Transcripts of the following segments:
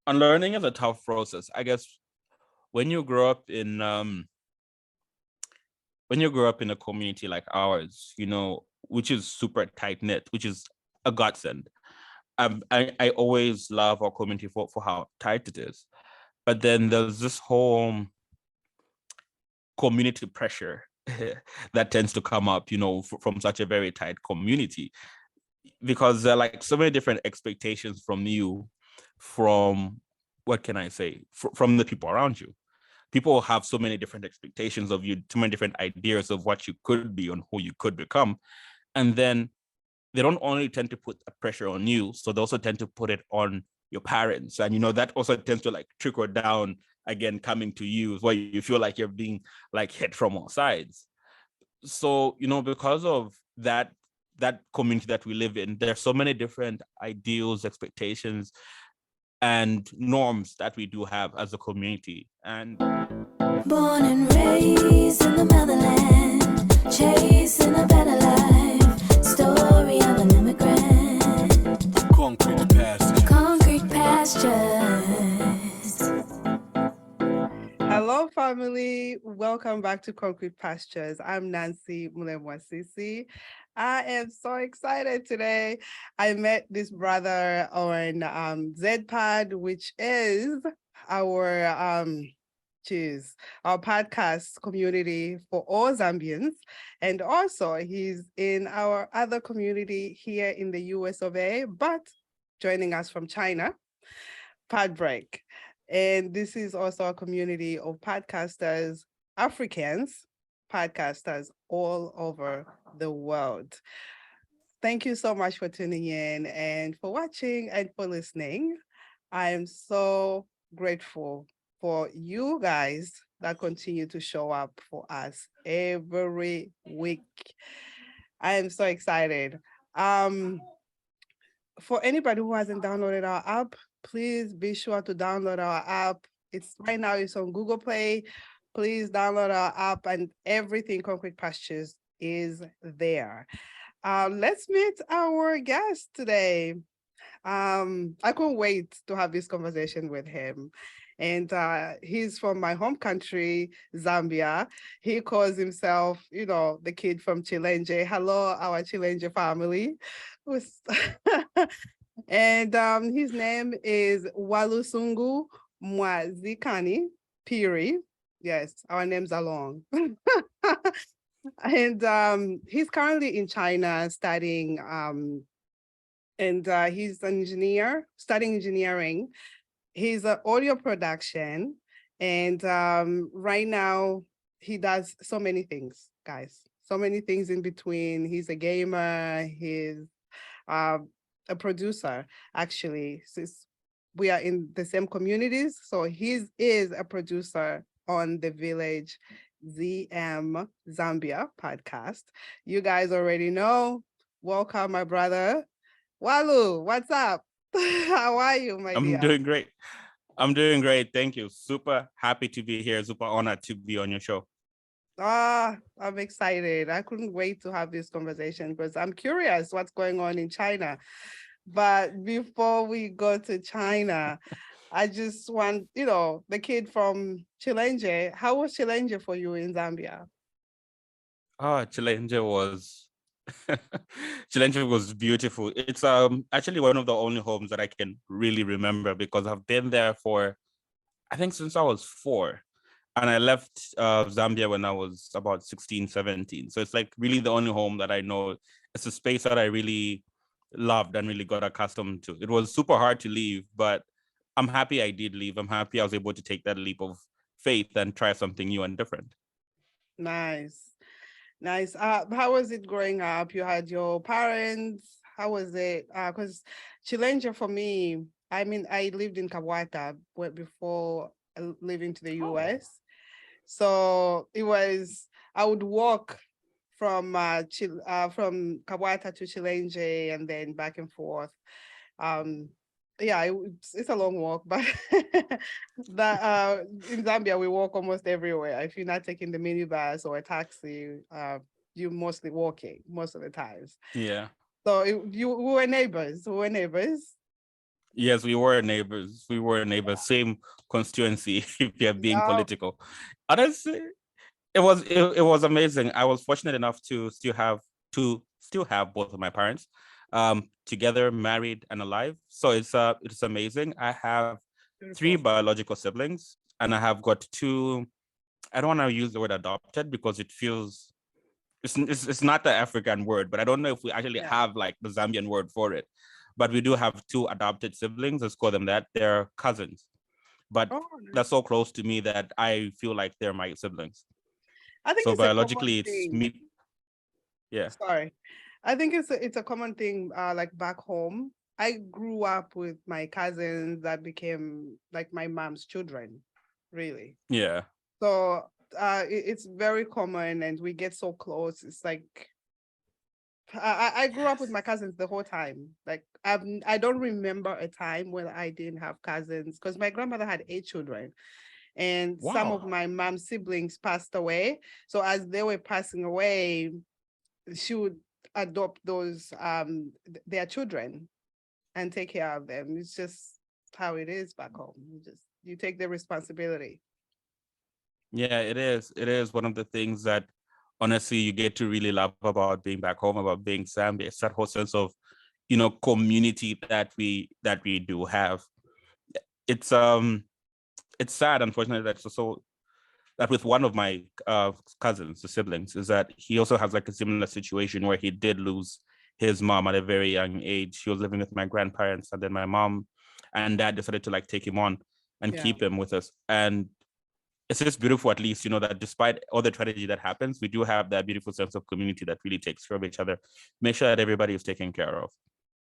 Unlearning is a tough process. I guess when you grow up in a community like ours, which is super tight knit, which is a godsend. I always love our community for how tight it is. But then there's this whole community pressure that tends to come up, from such a very tight community, because there are like so many different expectations from you, from what can I say, from the people around you. People have so many different expectations of you, too many different ideas of what you could be and who you could become. And then they don't only tend to put a pressure on you, so they also tend to put it on your parents. And, that also tends to like trickle down again, coming to you, where you feel like you're being like hit from all sides. So, because of that community that we live in, there's so many different ideals, expectations, and norms that we do have as a community. And born and raised in the motherland, chasing a better life, story of an immigrant. Concrete pastures. Hello, family. Welcome back to Concrete Pastures. I'm Nancy Mwasisi. I am so excited today. I met this brother on ZPod, which is our our podcast community for all Zambians. And also he's in our other community here in the US of A, but joining us from China, Pod Break. And this is also a community of podcasters, Africans, podcasters all over the world. Thank you so much for tuning in and for watching and for listening. I am so grateful for you guys that continue to show up for us every week. I am so excited. For anybody who hasn't downloaded our app, please be sure to download our app. It's right now, it's on Google Play. Please download our app, and everything Concrete Pastures is there. Let's meet our guest today. I couldn't wait to have this conversation with him. And he's from my home country, Zambia. He calls himself, the kid from Chilenje. Hello, our Chilenje family. And his name is Walusungu Mwazikani Phiri. Yes, our names are long. And he's currently in China studying, and he's an engineer, studying engineering. He's an audio production, and right now he does so many things, guys. So many things in between. He's a gamer. He's a producer, actually. Since we are in the same communities, so he is a producer on the Village ZM Zambia podcast. You guys already know. Welcome, my brother. Walu, what's up? How are you, my dear? I'm doing great. Thank you. Super happy to be here. Super honored to be on your show. I'm excited. I couldn't wait to have this conversation because I'm curious what's going on in China. But before we go to China, I just want, the kid from Chilenje. How was Chilenje for you in Zambia? Chilenje was Chilenje was beautiful. It's actually one of the only homes that I can really remember, because I've been there for, I think, since I was 4. And I left Zambia when I was about 16, 17. So it's like really the only home that I know. It's a space that I really loved and really got accustomed to. It was super hard to leave, but I'm happy I did leave. I'm happy I was able to take that leap of faith and try something new and different. Nice. How was it growing up? You had your parents. How was it? Because Chilenje for me, I mean, I lived in Kabwata before leaving to the US. So it was, I would walk from from Kabwata to Chilenje and then back and forth. It's a long walk, but in Zambia we walk almost everywhere. If you're not taking the minibus or a taxi, you're mostly walking most of the times. Yeah. So we were neighbors. Yes, we were neighbors. We were neighbors, same constituency, if you're being Yeah. political. Honestly, it was amazing. I was fortunate enough to still have both of my parents together, married and alive. So it's amazing. I have three Beautiful. biological siblings, and I have got two. I don't want to use the word adopted because it feels it's not the African word, but I don't know if we actually Yeah. have like the Zambian word for it. But we do have two adopted siblings. Let's call them that. They're cousins, but Oh, they're nice. so close to me that I feel like they're my siblings. I think So it's a common biologically, it's thing. me. Yeah. Sorry. I think it's a common thing, like back home. I grew up with my cousins that became like my mom's children, really. Yeah. So it's very common and we get so close. It's like I grew up with my cousins the whole time. Like I don't remember a time when I didn't have cousins because my grandmother had 8 children and some of Wow. my mom's siblings passed away. So as they were passing away, she would adopt those their children and take care of them. It's just how it is back home. You take the responsibility. Yeah, it is. It is one of the things that honestly you get to really love about being back home, about being Zambia. It's that whole sense of, community that we do have. It's it's sad, unfortunately, that with one of my cousins, the siblings, is that he also has like a similar situation where he did lose his mom at a very young age. He was living with my grandparents, and then my mom and dad decided to like take him on and Yeah. keep him with us. And it's just beautiful, at least, that despite all the tragedy that happens, we do have that beautiful sense of community that really takes care of each other, make sure that everybody is taken care of.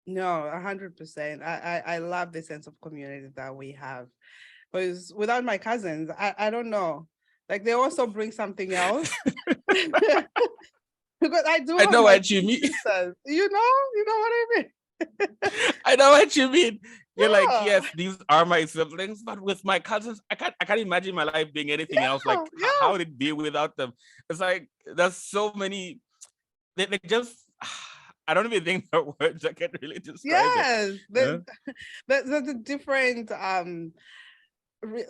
No, 100%. I love the sense of community that we have. Because without my cousins, I don't know. Like they also bring something else. Because I do I have know my what you mean. sisters. You know what I mean? I know what you mean. You're like, Yeah, yes, these are my siblings, but with my cousins, I can't imagine my life being anything else. Like, how yeah. would it be without them? It's like there's so many. They just. I don't even think there are words that can really describe it. Yes, Yeah. there's a different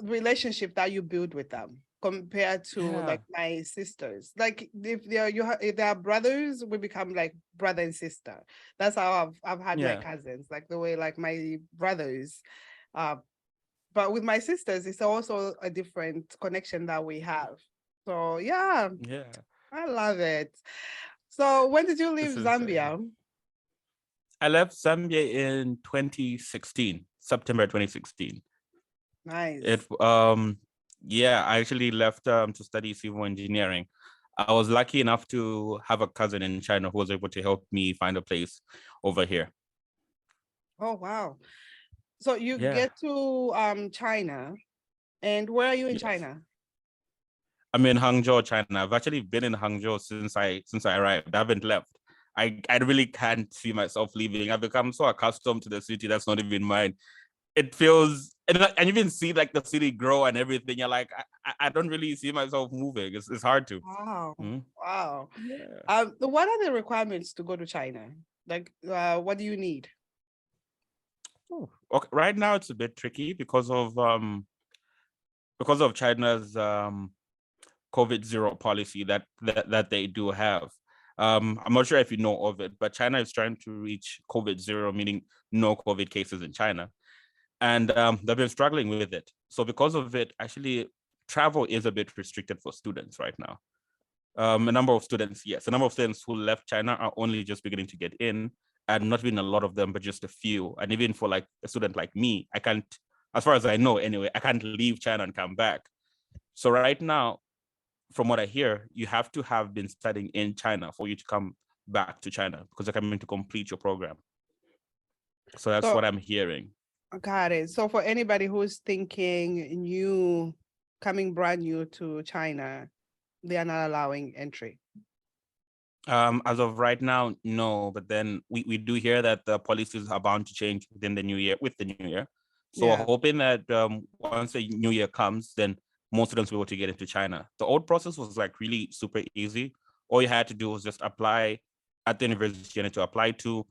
relationship that you build with them compared to Yeah. like my sisters. Like if they are brothers, we become like brother and sister. That's how I've had my Yeah. cousins, like the way like my brothers. Uh, but with my sisters, it's also a different connection that we have. So yeah, Yeah. I love it. So when did you leave It's insane. Zambia? I left Zambia in 2016, September 2016. It Nice. yeah, I actually left to study civil engineering. I was lucky enough to have a cousin in China who was able to help me find a place over here. Oh wow. So you Yeah. get to China, and where are you in Yes. China? I'm in Hangzhou, China. I've actually been in Hangzhou since I arrived. I haven't left. I really can't see myself leaving. I've become so accustomed to the city that's not even mine. It feels and you even see like the city grow and everything. You're like, I don't really see myself moving. It's hard to. Wow. Mhm. Wow. Yeah. What are the requirements to go to China? Like, what do you need? Oh, okay. Right now it's a bit tricky because of China's COVID zero policy that they do have. I'm not sure if you know of it, but China is trying to reach COVID zero, meaning no COVID cases in China. And they've been struggling with it. So because of it, actually, travel is a bit restricted for students right now. A number of students, yes, a number of students who left China are only just beginning to get in, and not even a lot of them, but just a few. And even for like a student like me, I can't, as far as I know anyway, I can't leave China and come back. So right now, from what I hear, you have to have been studying in China for you to come back to China because you're coming to complete your program. So that's So, what I'm hearing. got it. So for anybody who's thinking new, coming brand new to China, they are not allowing entry. As of right now, no. But then we do hear that the policies are bound to change within the new year, with the new year. So we're Yeah. hoping that once the new year comes, then most students will be able to get into China. The old process was like really super easy. All you had to do was just apply at the university you need to apply to,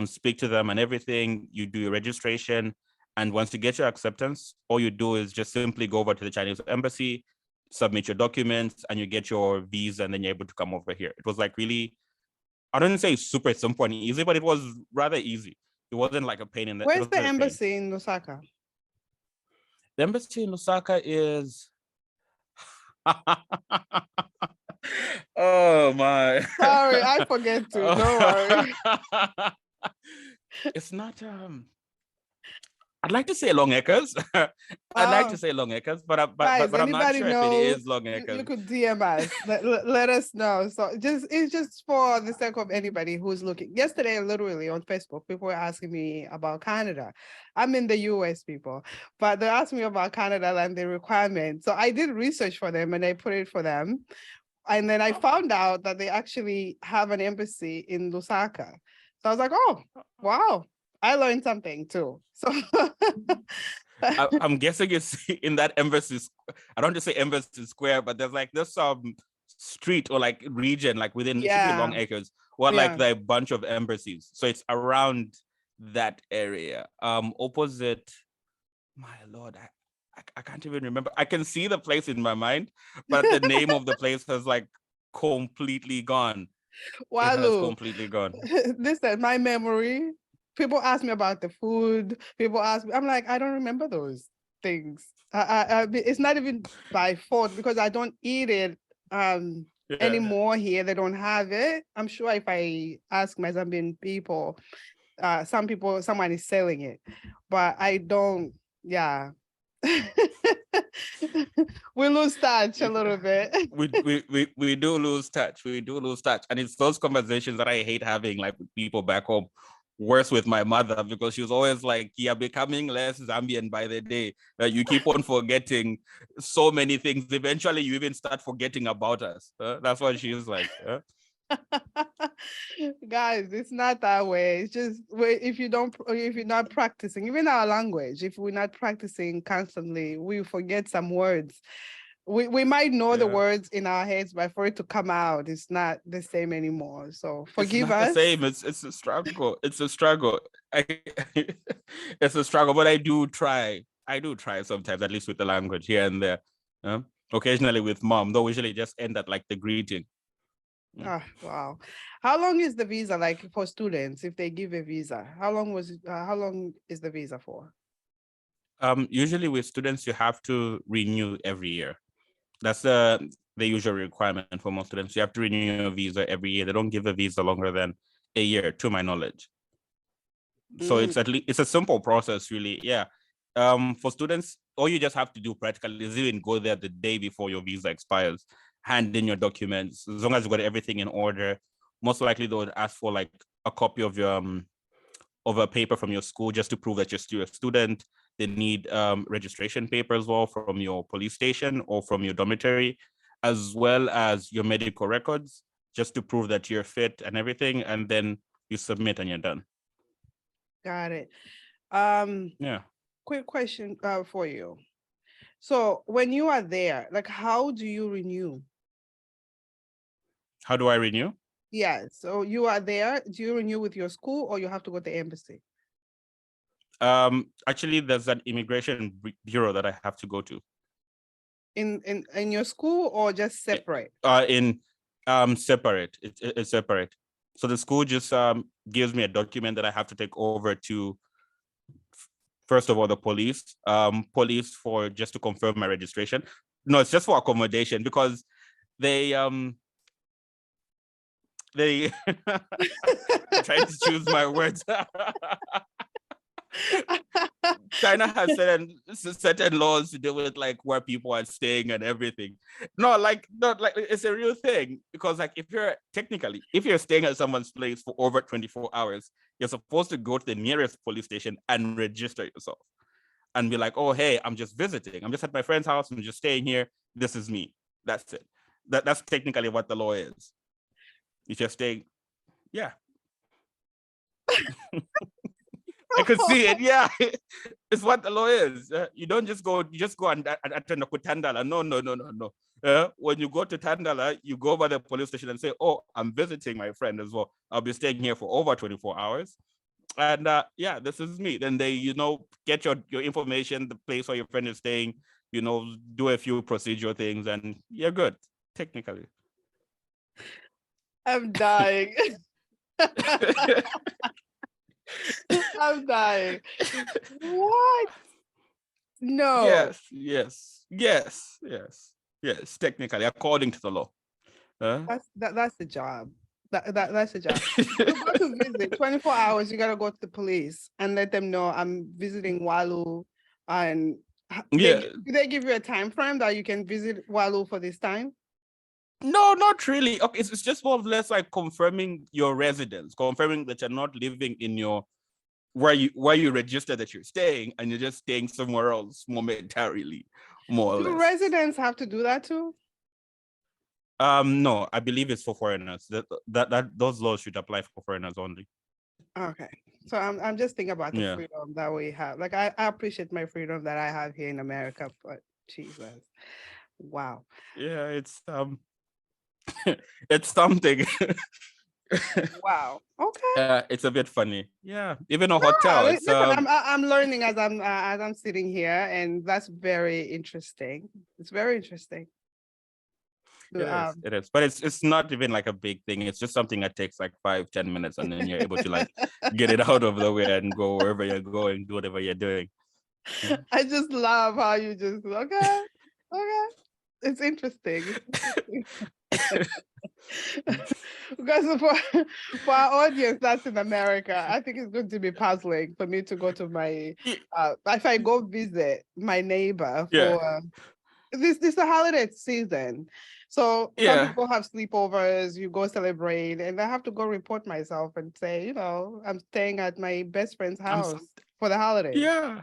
speak to them and everything. You do your registration, And once you get your acceptance, all you do is just simply go over to the Chinese embassy, submit your documents, and you get your visa, and then you're able to come over here. It was like really, I don't say super simple and easy, but it was rather easy. It wasn't like a pain in the. Where's the embassy in Lusaka? The embassy in Lusaka is. Oh my. Sorry, I forget to. Don't worry. It's not. I'd like to say Long Acres. I'd like to say Long Acres, but I'm not sure if it is Long Acres. You could DM us. Let us know. So it's just for the sake of anybody who's looking. Yesterday, literally on Facebook, people were asking me about Canada. I'm in the US, people, but they asked me about Canada and the requirements. So I did research for them and I put it for them. And then I found out that they actually have an embassy in Lusaka. So I was like, oh, wow. I learned something too. So I'm guessing it's in that embassy. I don't just say embassy square, but there's some street or like region, like within it should be Long Acres, or like a bunch of embassies. So it's around that area. Opposite, my lord, I can't even remember. I can see the place in my mind, but the name of the place has like completely gone. Walu, it has completely gone. Listen, my memory. People ask me about the food. People ask me, I'm like, I don't remember those things. It's not even by fault because I don't eat it anymore here. They don't have it. I'm sure if I ask my Zambian people, someone is selling it, but I don't. Yeah. We lose touch a little bit. we do lose touch. We do lose touch, and it's those conversations that I hate having, like with people back home. Worse with my mother, because she was always like, "You're becoming less Zambian by the day. You keep on forgetting so many things. Eventually, you even start forgetting about us." That's what she was like. Guys, it's not that way. It's just if you're not practicing, even our language, if we're not practicing constantly, we forget some words. We might know the words in our heads, but for it to come out, it's not the same anymore. So forgive us. The same. It's a struggle. It's a struggle. It's a struggle, but I do try. I do try sometimes, at least with the language here and there. Occasionally with mom, though usually just end at like the greeting. Oh, wow. How long is the visa like for students if they give a visa? How long is the visa for? Usually with students, you have to renew every year. That's the usual requirement for most students. You have to renew your visa every year. They don't give a visa longer than a year, to my knowledge. So it's a simple process, really. Yeah. For students, all you just have to do practically is even go there the day before your visa expires, hand in your documents. As long as you got everything in order, most likely they would ask for like a copy of your of a paper from your school just to prove that you're still a student. They need registration paper as well from your police station or from your dormitory, as well as your medical records, just to prove that you're fit and everything. And then you submit and you're done. Got it. Yeah. Quick question for you. So when you are there, like, how do you renew? How do I renew? Yeah. So you are there. Do you renew with your school or you have to go to the embassy? Actually, there's an immigration bureau that I have to go to. In your school or just separate? Separate. It's separate. So the school just gives me a document that I have to take over to, first of all, the police for just to confirm my registration. No, it's just for accommodation because they I'm trying to choose my words. China has certain laws to do with like where people are staying and everything. Not like it's a real thing, because like if you're staying at someone's place for over 24 hours, you're supposed to go to the nearest police station and register yourself and be like, oh, hey, I'm just visiting. I'm just at my friend's house. I'm just staying here. This is me. That's it. That's technically what the law is. If you're staying, yeah. I could see it. Yeah, it's what the law is. You don't just go. You just go and attend a Kutandala. No. When you go to Tandala, you go by the police station and say, "Oh, I'm visiting my friend as well. I'll be staying here for over 24 hours." And yeah, this is me. Then they, get your information, the place where your friend is staying, do a few procedural things, and you're good, technically. I'm dying. I'm dying. What? No. Yes, technically, according to the law. That's the job. That's the job. You go to visit 24 hours, you gotta go to the police and let them know I'm visiting Walu. And Yeah. do they give you a time frame that you can visit Walu for this time? No, not really. Okay, it's just more or less like confirming your residence, confirming that you're not living in your where you register that you're staying, and you're just staying somewhere else momentarily, more or Do less. residents have to do that too? No, I believe it's for foreigners. That those laws should apply for foreigners only. Okay. So I'm just thinking about the Yeah. freedom that we have. Like I appreciate my freedom that I have here in America, but Jesus. Wow. Yeah, it's it's something. Wow. Okay. It's a bit funny. Yeah, even a hotel. It's Listen, I'm learning as I'm sitting here, and that's very interesting. It's very interesting. It is, but it's not even like a big thing. It's just something that takes like 5-10 minutes, and then you're able to like get it out of the way and go wherever you're going, do whatever you're doing. I just love how you just okay. It's interesting. Because for our audience that's in America, I think it's going to be puzzling for me to go to my if I go visit my neighbor for this is a holiday season. So some people have sleepovers, you go celebrate, and I have to go report myself and say, I'm staying at my best friend's house for the holiday. Yeah,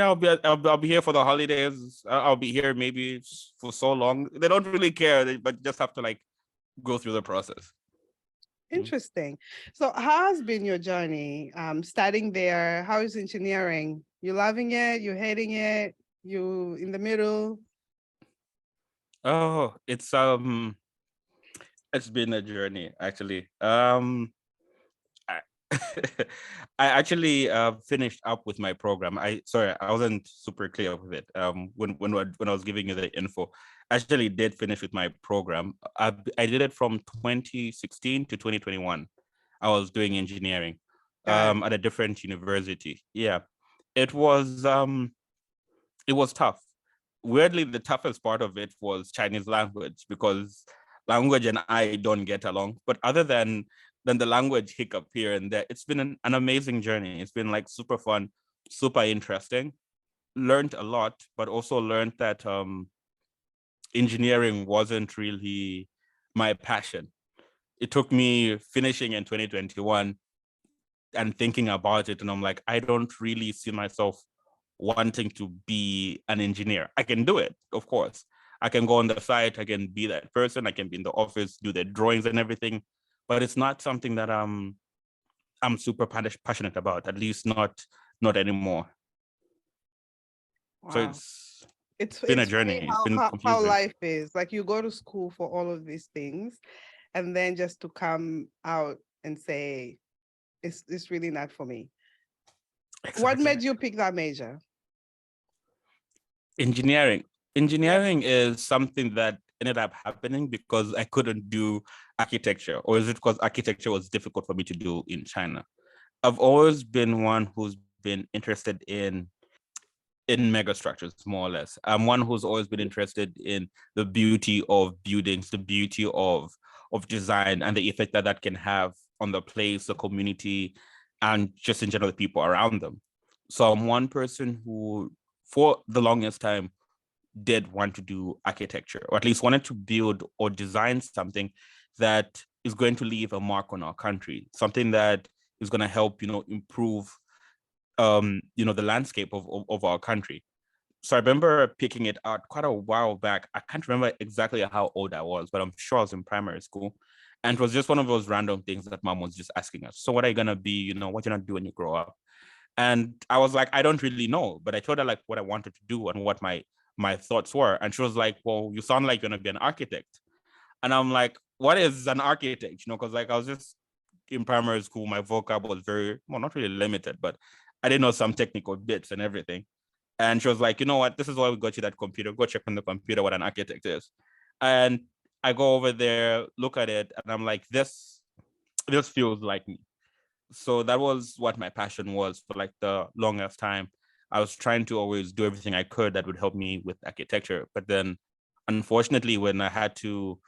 I'll be here for the holidays. I'll be here maybe for so long. They don't really care, but just have to like go through the process. Interesting. So how has been your journey studying there? How is engineering? You loving it? You hating it? You in the middle? Oh, it's been a journey actually. I actually finished up with my program. I wasn't super clear with it. When I was giving you the info, I actually did finish with my program. I did it from 2016 to 2021. I was doing engineering at a different university. Yeah, it was tough. Weirdly, the toughest part of it was Chinese language, because language and I don't get along. But other than the language hiccup here and there, it's been an amazing journey. It's been like super fun, super interesting. Learned a lot, but also learned that engineering wasn't really my passion. It took me finishing in 2021 and thinking about it, and I'm like, I don't really see myself wanting to be an engineer. I can do it, of course. I can go on the site, I can be that person, I can be in the office, do the drawings and everything, but it's not something that I'm super passionate about, at least not anymore. Wow. So it's been a journey. It's been confusing. How life is. Like you go to school for all of these things, and then just to come out and say, it's really not for me. Exactly. What made you pick that major? Engineering. Engineering is something that ended up happening because I couldn't do architecture, or is it because architecture was difficult for me to do in China? I've always been one who's been interested in megastructures, more or less. I'm one who's always been interested in the beauty of buildings, the beauty of design, and the effect that can have on the place, the community, and just in general the people around them. So I'm one person who, for the longest time, did want to do architecture, or at least wanted to build or design something that is going to leave a mark on our country, something that is going to help, improve, the landscape of our country. So I remember picking it out quite a while back. I can't remember exactly how old I was, but I'm sure I was in primary school. And it was just one of those random things that mom was just asking us. So what are you going to be, what you're going to do when you grow up? And I was like, I don't really know, but I told her like what I wanted to do and what my thoughts were. And she was like, well, you sound like you're going to be an architect. And I'm like, what is an architect? Because like I was just in primary school, my vocab was very, well, not really limited, but I didn't know some technical bits and everything. And she was like, you know what, this is why we got you that computer. Go check on the computer what an architect is. And I go over there, look at it, and I'm like, this feels like me. So that was what my passion was for like the longest time. I was trying to always do everything I could that would help me with architecture. But then unfortunately, when I had to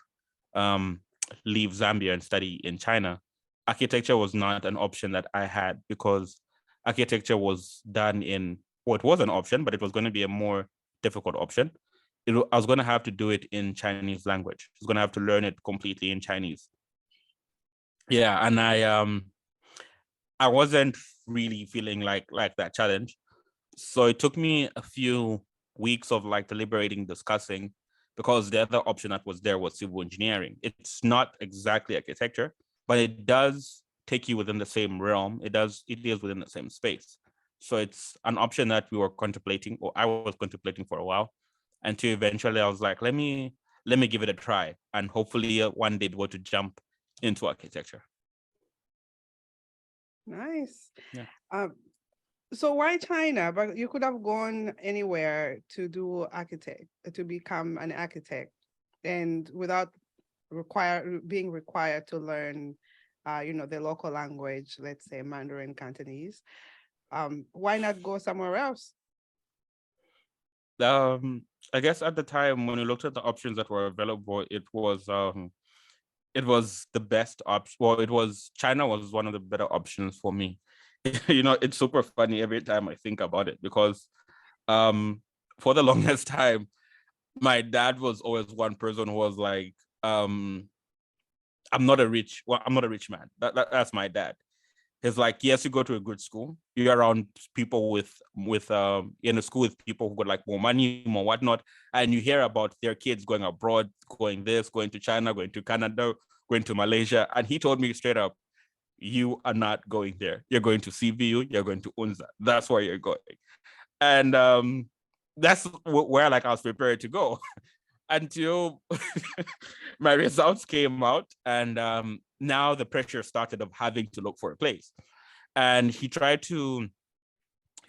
leave Zambia and study in China, architecture was not an option that I had, because architecture was done in, well, it was an option, but it was going to be a more difficult option. I was going to have to do it in Chinese language. I was going to have to learn it completely in Chinese. Yeah, and I wasn't really feeling like that challenge. So it took me a few weeks of like deliberating, discussing, because the other option that was there was civil engineering. It's not exactly architecture, but it does take you within the same realm. It deals within the same space. So it's an option that we were contemplating, or I was contemplating for a while, until eventually I was like, let me give it a try, and hopefully one day be able to jump into architecture. Nice. Yeah. So why China? But you could have gone anywhere to to become an architect, and without being required to learn, the local language, let's say Mandarin, Cantonese. Why not go somewhere else? I guess at the time when we looked at the options that were available, it was the best option. Well, China was one of the better options for me. It's super funny every time I think about it, because for the longest time, my dad was always one person who was like, I'm not a rich man. That's my dad. He's like, yes, you go to a good school. You're around people with in a school with people who got like more money, more whatnot, and you hear about their kids going abroad, going to China, going to Canada, going to Malaysia. And he told me straight up, you are not going there. You're going to CVU. You're going to UNZA. That's where you're going. And that's where like I was prepared to go until my results came out, and now the pressure started of having to look for a place. And he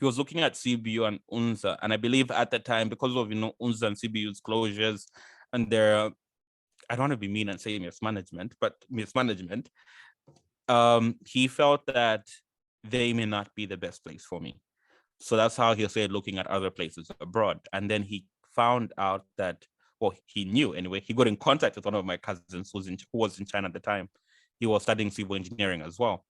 was looking at CBU and UNZA, and I believe at the time, because of UNZA and CBU's closures and their, I don't want to be mean and say mismanagement, he felt that they may not be the best place for me. So that's how he said looking at other places abroad. And then he found out that, well, he knew anyway, he got in contact with one of my cousins who was in China at the time. He was studying civil engineering as well.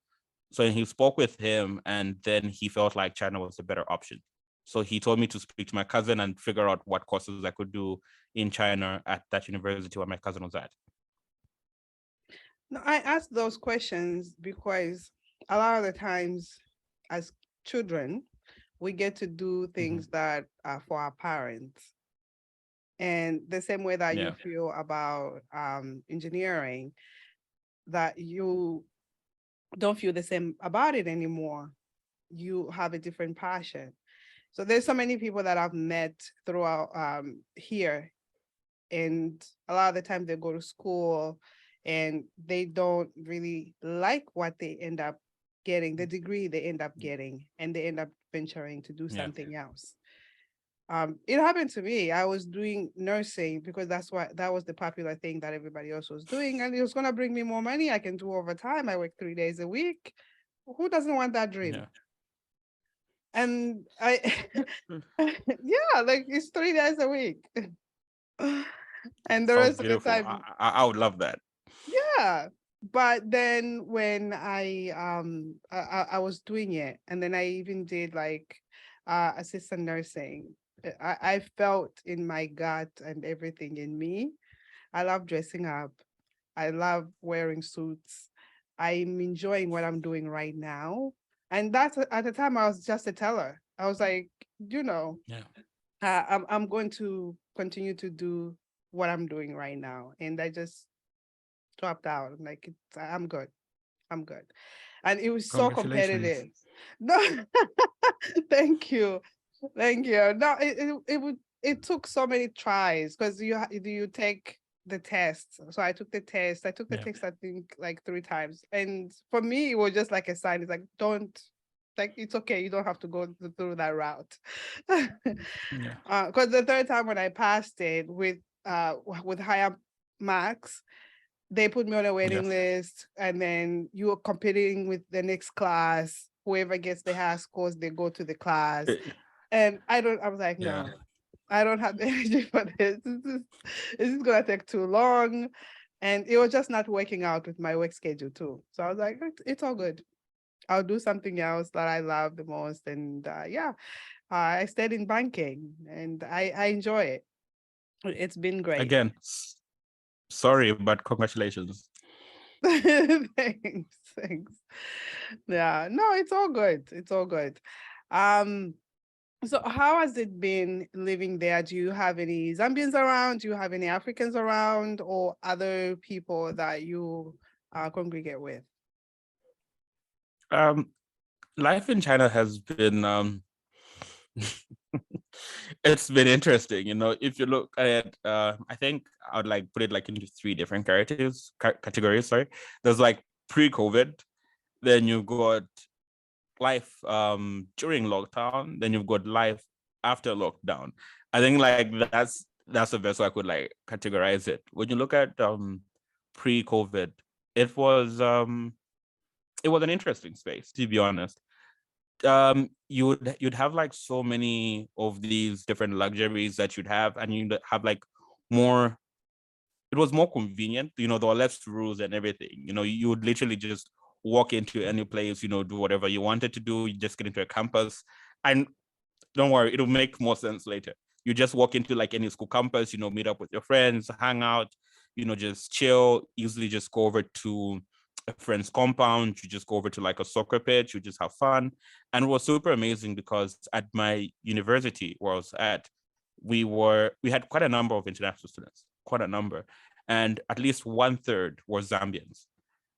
So he spoke with him, and then he felt like China was a better option. So he told me to speak to my cousin and figure out what courses I could do in China at that university where my cousin was at. No, I ask those questions because a lot of the times as children, we get to do things that are for our parents. And the same way that you feel about engineering, that you don't feel the same about it anymore. You have a different passion. So there's so many people that I've met throughout here, and a lot of the time they go to school and they don't really like what they end up getting, the degree they end up getting, and they end up venturing to do something else. It happened to me. I was doing nursing because that was the popular thing that everybody else was doing, and it was going to bring me more money. I can do overtime. I work 3 days a week. Who doesn't want that dream? Yeah. And I, yeah, like it's 3 days a week. And the Sounds rest beautiful. of the time, I would love that. yeah. But then when I was doing it, and then I even did like assistant nursing, I felt in my gut and everything in me. I love dressing up. I love wearing suits. I'm enjoying what I'm doing right now. And that's at the time I was just a teller. I was like, I'm going to continue to do what I'm doing right now. And I just dropped out. I'm like, I'm good. I'm good. And it was so competitive. No, thank you. Thank you. No, it took so many tries, because you take the test. So I took the test. I took the Yeah. test, I think, like 3 times. And for me, it was just like a sign. It's like, don't, like, it's okay. You don't have to go through that route. Yeah. Because the third time when I passed it with higher marks, they put me on a waiting Yes. list, and then you are competing with the next class. Whoever gets the highest scores, they go to the class. Eh, And I was like, Yeah. no, I don't have the energy for this. This is gonna take too long. And it was just not working out with my work schedule too. So I was like, it's all good. I'll do something else that I love the most. And I stayed in banking, and I enjoy it. It's been great. Again, sorry, but congratulations. Thanks, thanks. Yeah, no, it's all good. It's all good. Um, so how has it been living there? Do you have any Zambians around? Do you have any Africans around, or other people that you congregate with? Um, Life in China has been it's been interesting. If you look at I think I would like put it like into three different categories. Sorry. There's like pre-COVID, then you've got life during lockdown, then you've got life after lockdown. I think like that's the best way I could like categorize it. When you look at pre-COVID, it was an interesting space, to be honest. You'd have like so many of these different luxuries that you'd have, and you'd have like more. It was more convenient, there were less rules and everything. You would literally just walk into any place, do whatever you wanted to do. You just get into a campus, and don't worry, it'll make more sense later. You just walk into like any school campus, meet up with your friends, hang out, just chill, easily just go over to a friend's compound, you just go over to like a soccer pitch, you just have fun. And it was super amazing because at my university where I was at, we had quite a number of international students, quite a number. And at least 1/3 were Zambians.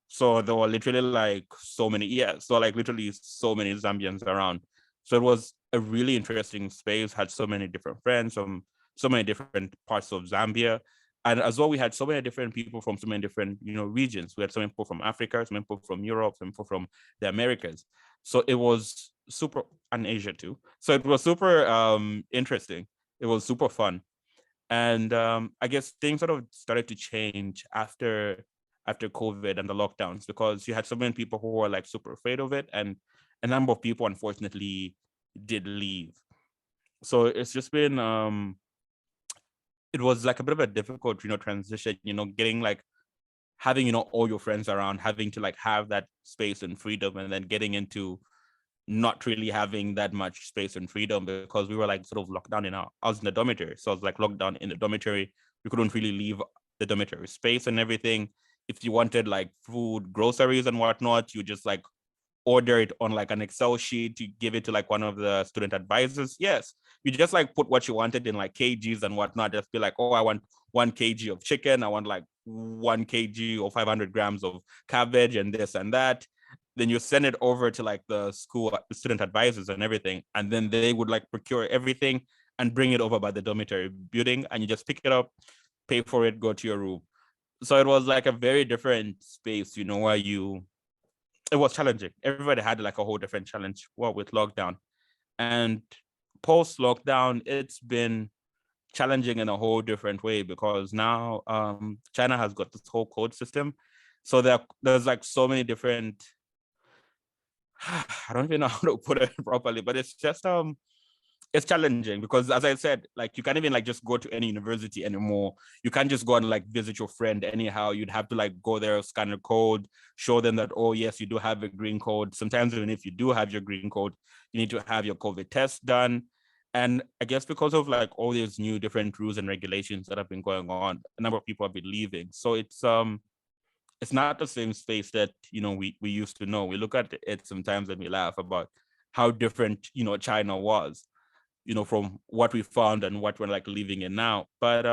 So there were literally like so many, so like literally so many Zambians around. So it was a really interesting space, had so many different friends from so many different parts of Zambia. And as well, we had so many different people from so many different, regions. We had so many people from Africa, so many people from Europe, so many people from the Americas. So it was super, and Asia too. So it was super interesting. It was super fun. And I guess things sort of started to change after COVID and the lockdowns, because you had so many people who were like super afraid of it, and a number of people unfortunately did leave. So it's just been it was like a bit of a difficult, transition, getting like having, all your friends around, having to like have that space and freedom, and then getting into not really having that much space and freedom, because we were like sort of locked down I was in the dormitory. So I was like locked down in the dormitory. We couldn't really leave the dormitory space and everything. If you wanted like food, groceries and whatnot, you just like order it on like an Excel sheet, you give it to like one of the student advisors. Yes, you just like put what you wanted in like kgs and whatnot. Just be like, oh, I want 1 kg of chicken. I want like 1 kg or 500 grams of cabbage and this and that. Then you send it over to like the school student advisors and everything. And then they would like procure everything and bring it over by the dormitory building. And you just pick it up, pay for it, go to your room. So it was like a very different space, where it was challenging. Everybody had like a whole different challenge with lockdown. And post lockdown, it's been challenging in a whole different way, because now China has got this whole code system. So there's like so many different, I don't even know how to put it properly, but it's just it's challenging, because as I said, like you can't even like just go to any university anymore. You can't just go and like visit your friend anyhow. You'd have to like go there, scan a code, show them that, oh yes, you do have a green code. Sometimes even if you do have your green code, you need to have your COVID test done. And I guess because of like all these new different rules and regulations that have been going on, a number of people have been leaving. So it's not the same space that we used to know. We look at it sometimes and we laugh about how different China was, from what we found and what we're like living in now. But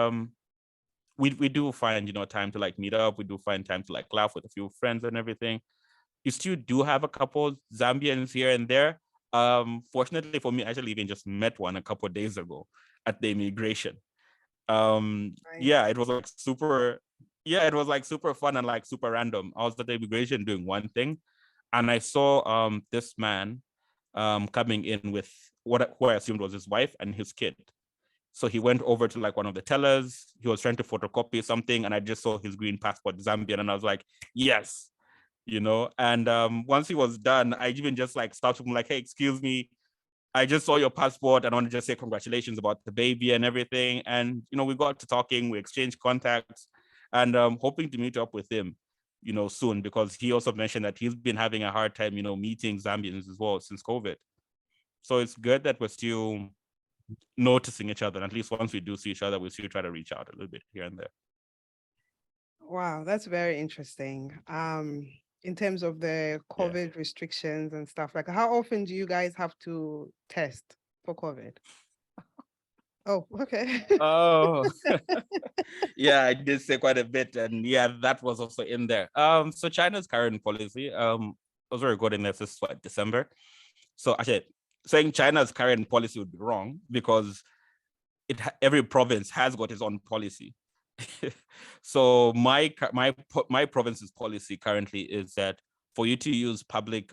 we do find time to like meet up. We do find time to like laugh with a few friends and everything. You still do have a couple Zambians here and there. Fortunately for me, I actually even just met one a couple of days ago at the immigration. Nice. Yeah, it was like super, yeah, it was like super fun and like super random. I was at the immigration doing one thing, and I saw this man coming in with who I assumed was his wife and his kid. So he went over to like one of the tellers. He was trying to photocopy something, and I just saw his green passport, Zambian, and I was like, yes, you know. And once he was done, I even just like stopped him, like, hey, excuse me, I just saw your passport and I want to just say congratulations about the baby and everything. And you know, we got to talking, we exchanged contacts, and hoping to meet up with him, you know, soon, because he also mentioned that he's been having a hard time, you know, meeting Zambians as well since COVID. So it's good that we're still noticing each other. And at least once we do see each other, we still try to reach out a little bit here and there. Wow, that's very interesting. In terms of the COVID restrictions and stuff, like how often do you guys have to test for COVID? Oh, okay. Oh, yeah, I did say quite a bit, and yeah, that was also in there. So China's current policy, I was recording this is what, December. So actually, saying China's current policy would be wrong because every province has got its own policy. So my province's policy currently is that for you to use public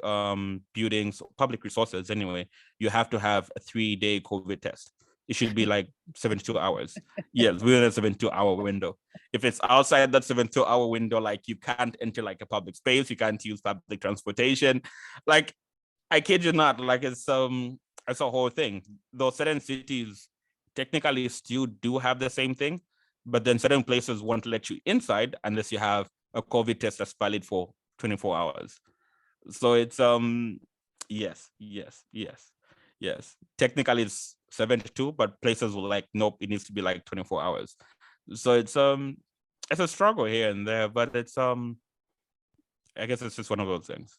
buildings, public resources anyway, you have to have a 3-day COVID test. It should be like 72 hours. Yes, within a 72-hour window. If it's outside that 72-hour window, like you can't enter like a public space, you can't use public transportation. Like, I kid you not, like it's a whole thing. Though certain cities technically still do have the same thing, but then certain places won't let you inside unless you have a COVID test that's valid for 24 hours. So it's yes. Technically it's 72, but places will like, nope, it needs to be like 24 hours. So it's a struggle here and there, but it's I guess it's just one of those things.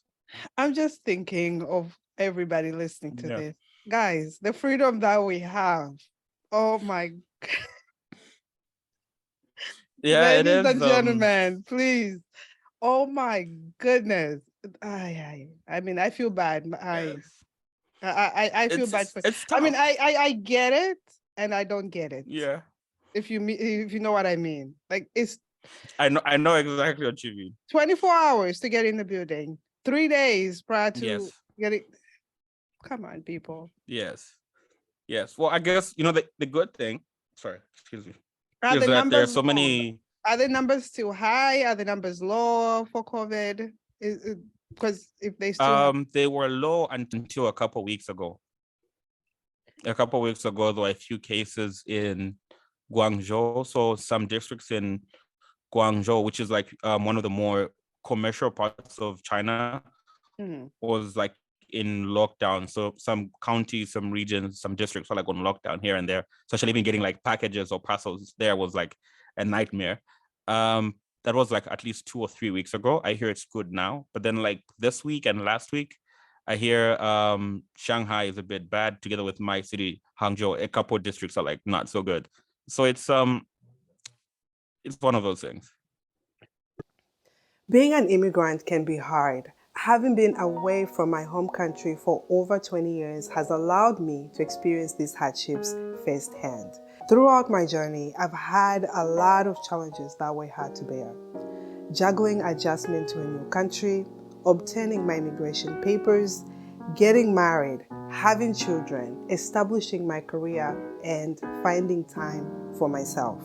I'm just thinking of everybody listening to this. Guys, the freedom that we have. Oh my Yeah, it ladies is. and gentlemen, please. Oh my goodness. I mean, I feel bad. I feel bad for. It's I tough. mean, I get it and I don't get it. Yeah. If you know what I mean. Like it's I know exactly what you mean. 24 hours to get in the building. 3 days prior to getting. Come on, people. Yes. Well, I guess, you know, the good thing, sorry, excuse me, Are is the that there are numbers so low? many. Are the numbers too high? Are the numbers low for COVID? Because if they still They were low until a couple of weeks ago. A couple of weeks ago, there were a few cases in Guangzhou. So some districts in Guangzhou, which is like one of the more commercial parts of China, was like in lockdown. So some counties, some regions, some districts were like on lockdown here and there. So actually even getting like packages or parcels there was like a nightmare. That was like at least 2 or 3 weeks ago. I hear it's good now. But then like this week and last week, I hear Shanghai is a bit bad, together with my city, Hangzhou. A couple of districts are like not so good. So it's one of those things. Being an immigrant can be hard. Having been away from my home country for over 20 years has allowed me to experience these hardships firsthand. Throughout my journey, I've had a lot of challenges that were hard to bear. Juggling adjustment to a new country, obtaining my immigration papers, getting married, having children, establishing my career, and finding time for myself.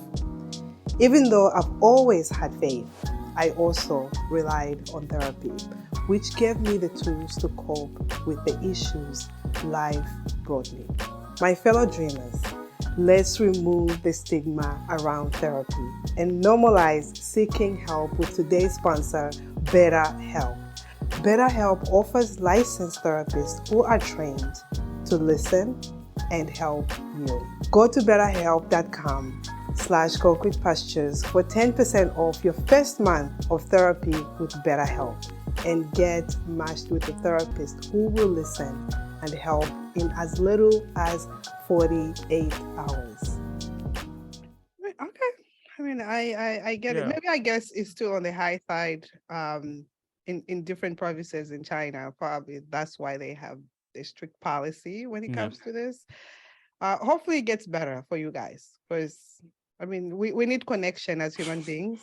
Even though I've always had faith, I also relied on therapy, which gave me the tools to cope with the issues life brought me. My fellow dreamers, let's remove the stigma around therapy and normalize seeking help with today's sponsor, BetterHelp. BetterHelp offers licensed therapists who are trained to listen and help you. Go to betterhelp.com/concrete pastures for 10% off your first month of therapy with BetterHelp and get matched with a therapist who will listen and help in as little as 48 hours. Okay. I mean, I get it. Maybe I guess it's still on the high side in different provinces in China. Probably that's why they have a strict policy when it comes to this. Hopefully it gets better for you guys, because I mean, we need connection as human beings.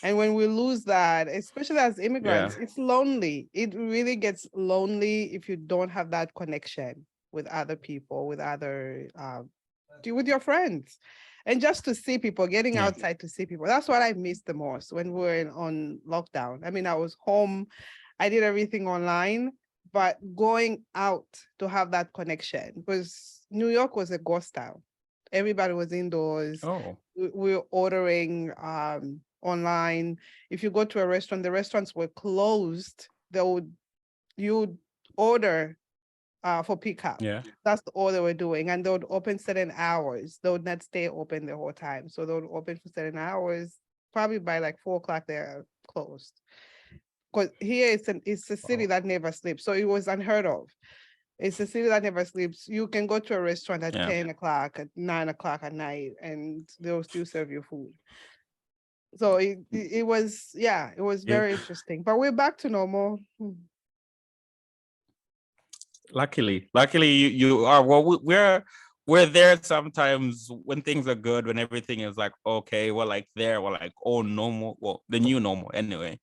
And when we lose that, especially as immigrants, it's lonely. It really gets lonely if you don't have that connection with other people, with other, with your friends. And just to see people, getting outside to see people. That's what I missed the most when we were on lockdown. I mean, I was home, I did everything online, but going out to have that connection, because New York was a ghost town. Everybody was indoors. Oh, We were ordering online. If you go to a restaurant, the restaurants were closed. You'd order for pickup. yeah. That's all they were doing. And they would open certain hours. They would not stay open the whole time. So they would open for certain hours. Probably by like 4 o'clock, they're closed. Because here it's a city that never sleeps. So it was unheard of. It's a city that never sleeps. You can go to a restaurant at 10 o'clock, at 9 o'clock at night, and they'll still serve you food. So it was, it was very interesting. But we're back to normal. Luckily you are. Well, we're there sometimes when things are good, when everything is like okay, we're like there, we're like, oh, normal, well, the new normal anyway.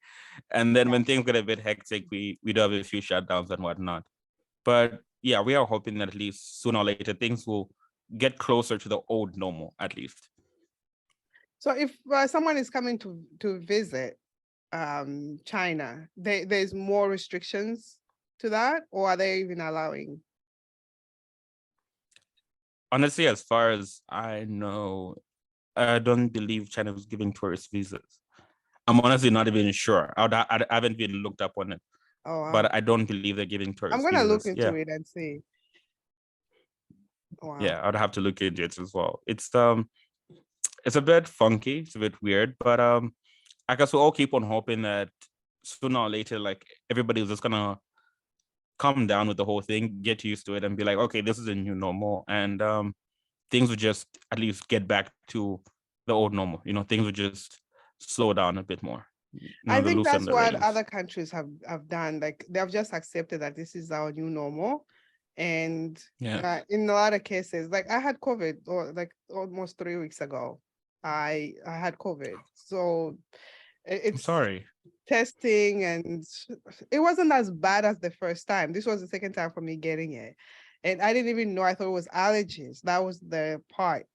And then when things get a bit hectic, we do have a few shutdowns and whatnot. But yeah, we are hoping that at least sooner or later things will get closer to the old normal, at least. So if someone is coming to visit China, there's more restrictions to that, or are they even allowing? Honestly, as far as I know, I don't believe China was giving tourist visas. I'm honestly not even sure. I haven't even looked up on it. Oh, wow. But I don't believe they're giving tourist I'm visas. gonna look into it and see. Wow. Yeah, I'd have to look into it as well. It's a bit funky, it's a bit weird, but I guess we'll all keep on hoping that sooner or later, like everybody's just gonna calm down with the whole thing, get used to it, and be like, okay, this is a new normal, and things would just at least get back to the old normal. You know, things would just slow down a bit more. I think that's what other countries have done. Like they've just accepted that this is our new normal. And in a lot of cases, like I had COVID or like almost 3 weeks ago. I had COVID. So it's sorry. Testing, and it wasn't as bad as the first time. This was the second time for me getting it. And I didn't even know, I thought it was allergies. That was the part.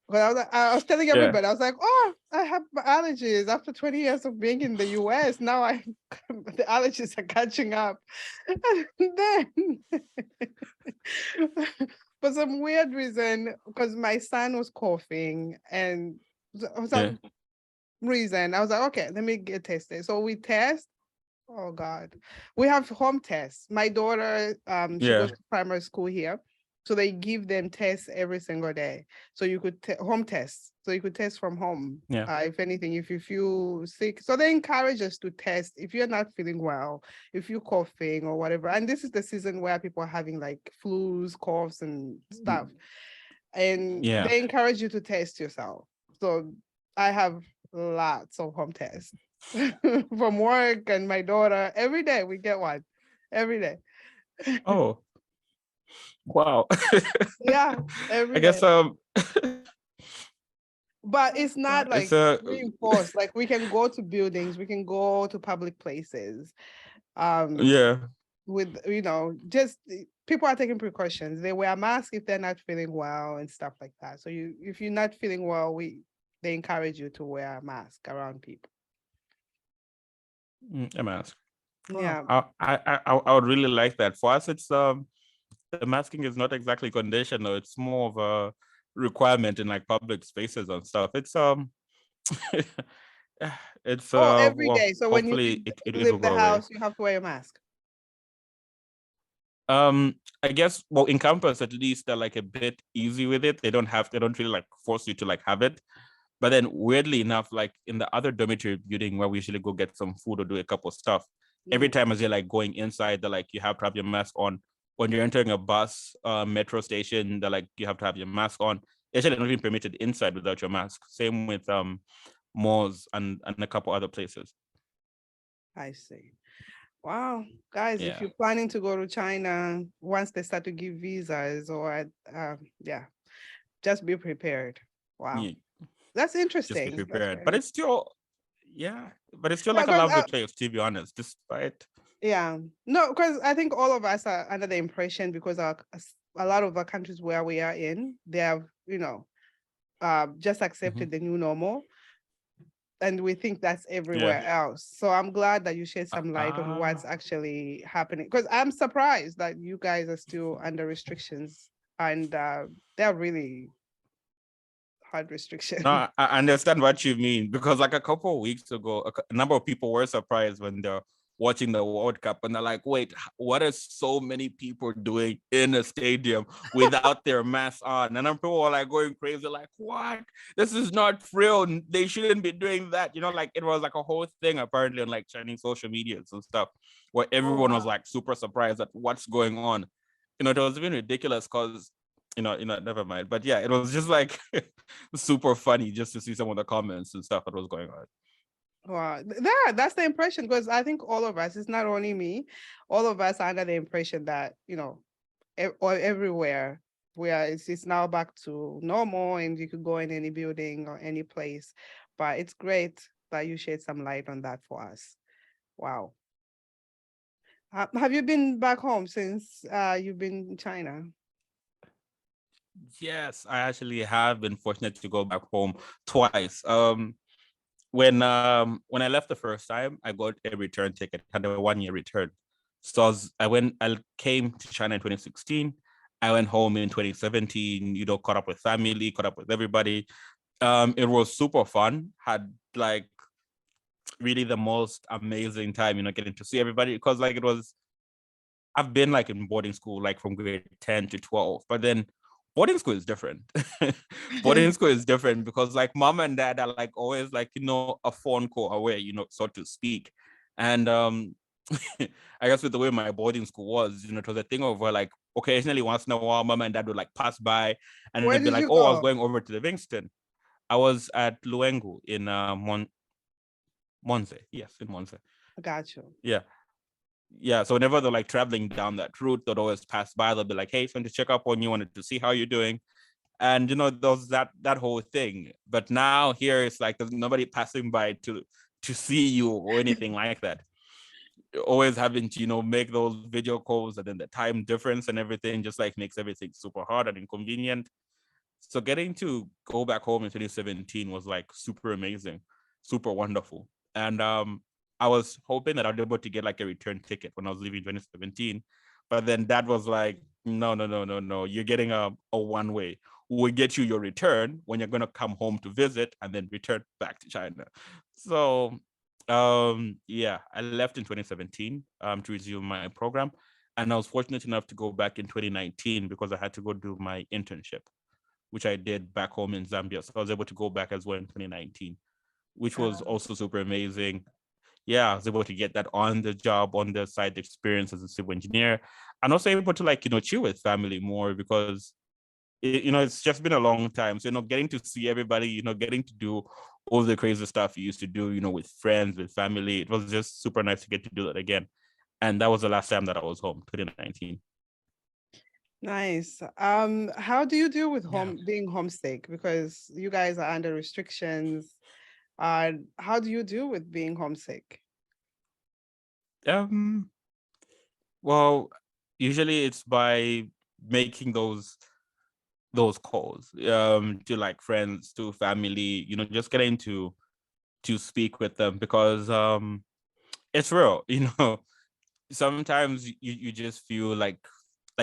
But I was telling everybody, I was like, oh, I have allergies after 20 years of being in the US. Now the allergies are catching up. And then for some weird reason, because my son was coughing, and for some reason, I was like, okay, let me get tested. So we test. Oh God, we have home tests. My daughter, she goes to primary school here. So they give them tests every single day. So you could home tests. So you could test from home. If anything, if you feel sick. So they encourage us to test if you're not feeling well, if you're coughing or whatever. And this is the season where people are having like flus, coughs and stuff. And they encourage you to test yourself. So I have lots of home tests from work and my daughter. Every day we get one. Every day. Oh. Wow. Yeah, I guess but it's not like reinforced. Like we can go to buildings, we can go to public places. With just people are taking precautions. They wear a mask if they're not feeling well and stuff like that. So if you're not feeling well, they encourage you to wear a mask around people. A mask. Yeah. I would really like that. For us, it's the masking is not exactly conditional. It's more of a requirement in like public spaces and stuff. It's it's every day. So when you leave the house, you have to wear a mask. I guess in campus at least they're like a bit easy with it. They don't really like force you to like have it. But then weirdly enough, like in the other dormitory building where we usually go get some food or do a couple of stuff, every time as you're like going inside, they're like you have to have your mask on. When you're entering a bus, metro station, they're like you have to have your mask on. They're not even permitted inside without your mask. Same with malls and a couple other places. I see. Wow, guys, if you're planning to go to China, once they start to give visas or just be prepared. Wow. That's Just be interesting. That's prepared. But very, it's still, yeah, but it's still yeah, like a 'cause, lovely place, to be honest, despite. yeah, no, because I think all of us are under the impression because a lot of the countries where we are in, they have, just Mhm. accepted the new normal, and we think that's Yeah. everywhere else. So I'm glad that you shed some light on what's Ah. actually happening, because I'm surprised that you guys are still under restrictions, and they're really hard restrictions. No, I understand what you mean because like a couple of weeks ago, a number of people were surprised when they're watching the World Cup and they're like, "Wait, what are so many people doing in a stadium without their masks on?" And then people were like going crazy, like, "What? This is not real. They shouldn't be doing that." Like it was like a whole thing apparently on like Chinese social medias and stuff, where Oh, everyone was wow. like super surprised at what's going on. It was even ridiculous because never mind. But yeah, it was just like super funny just to see some of the comments and stuff that was going on. Wow. Yeah, that's the impression, because I think all of us, it's not only me, all of us are under the impression that, or everywhere where it's now back to normal and you could go in any building or any place. But it's great that you shed some light on that for us. Wow. Have you been back home since you've been in China? Yes, I actually have been fortunate to go back home twice. When I left the first time, I got a return ticket, had a 1 year return. So I came to China in 2016. I went home in 2017, caught up with family, caught up with everybody. It was super fun. Had like really the most amazing time, getting to see everybody because like I've been like in boarding school like from grade 10 to 12, but then boarding school is different. Boarding school is different because like mom and dad are like always like, a phone call away, so to speak. And I guess with the way my boarding school was, it was a thing of where like occasionally once in a while, mom and dad would like pass by and Where they'd be did like, you oh, I was go? going over to Livingston. I was at Luengu in Monse. Yes, in Monse. Got you. Yeah. Yeah, so whenever they're like traveling down that route, they'd always pass by. They'll be like, "Hey, wanted to check up on you, wanted to see how you're doing," and there's that whole thing. But now here it's like there's nobody passing by to see you or anything like that. You're always having to make those video calls, and then the time difference and everything just like makes everything super hard and inconvenient. So getting to go back home in 2017 was like super amazing, super wonderful. And I was hoping that I'd be able to get like a return ticket when I was leaving 2017. But then dad was like, no, no, no, no, no. You're getting a one way. We'll get you your return when you're gonna come home to visit and then return back to China. So yeah, I left in 2017 to resume my program. And I was fortunate enough to go back in 2019 because I had to go do my internship, which I did back home in Zambia. So I was able to go back as well in 2019, which was also super amazing. Yeah, I was able to get that on the job, on the side experience as a civil engineer, and also able to like, chill with family more because, it's just been a long time. So, getting to see everybody, getting to do all the crazy stuff you used to do, with friends, with family, it was just super nice to get to do that again. And that was the last time that I was home, 2019. Nice. How do you deal with Yeah. being homesick? Because you guys are under restrictions. How do you deal with being homesick? Um, well, usually it's by making those calls to like friends, to family, just getting to speak with them because it's real. Sometimes you just feel like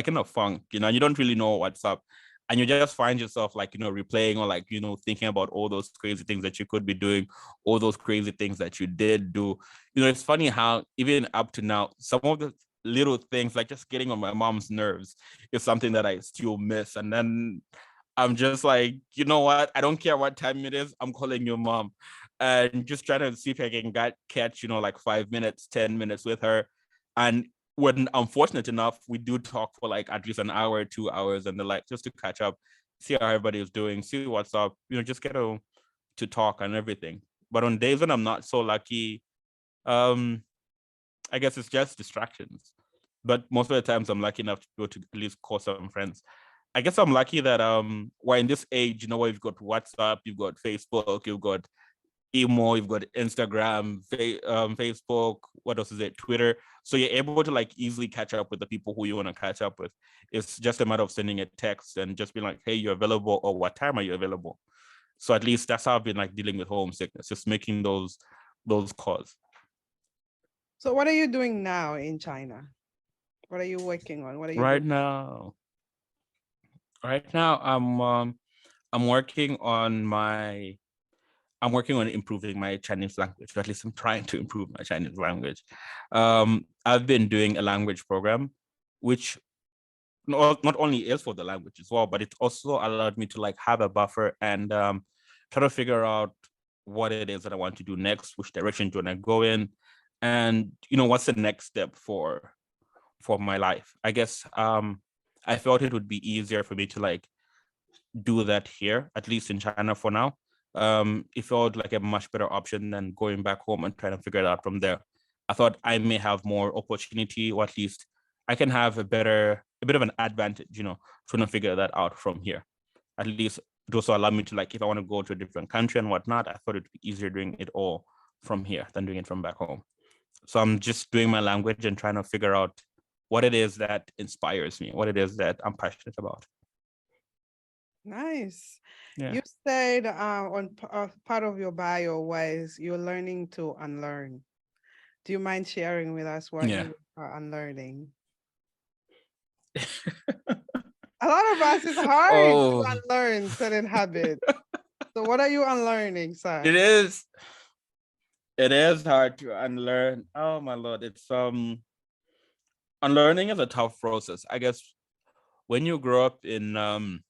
in a funk, you don't really know what's up, and you just find yourself like replaying or like thinking about all those crazy things that you could be doing, all those crazy things that you did do. It's funny how even up to now some of the little things like just getting on my mom's nerves is something that I still miss. And then I'm just like, you know what, I don't care what time it is, I'm calling your mom and just trying to see if I can catch like 5 minutes, 10 minutes with her. And when I'm fortunate enough, we do talk for like at least an hour, 2 hours, and the like, just to catch up, see how everybody is doing, see what's up, just get to talk and everything. But on days when I'm not so lucky, um, I guess it's just distractions. But most of the times I'm lucky enough to go to at least call some friends. I guess I'm lucky that we're in this age, you know, where you've got WhatsApp, you've got Facebook, you've got email, you've got Instagram, Facebook, what else is it, Twitter. So you're able to like easily catch up with the people who you want to catch up with. It's just a matter of sending a text and just being like, hey, you're available, or what time are you available? So at least that's how I've been like dealing with homesickness, just making those calls. So what are you doing now in China? What are you working on? What are you Right doing? now, I'm working on improving my Chinese language, or at least I'm trying to improve my Chinese language. I've been doing a language program, which not only is for the language as well, but it also allowed me to like have a buffer and try to figure out what it is that I want to do next, which direction do I go in, and you know, what's the next step for my life. I guess I felt it would be easier for me to like do that here, at least in China for now. It felt like a much better option than going back home and trying to figure it out from there. I thought I may have more opportunity, or at least I can have a bit of an advantage, you know, trying to figure that out from here. At least it also allowed me to like, if I want to go to a different country and whatnot, I thought it'd be easier doing it all from here than doing it from back home. So I'm just doing my language and trying to figure out what it is that inspires me, what it is that I'm passionate about. Nice. Yeah. You said part of your bio was you're learning to unlearn. Do you mind sharing with us what Yeah. you are unlearning? A lot of us, it's hard Oh, to unlearn certain habits. So what are you unlearning, sir? it is hard to unlearn. Oh my Lord. It's unlearning is a tough process. I guess when you grow up in a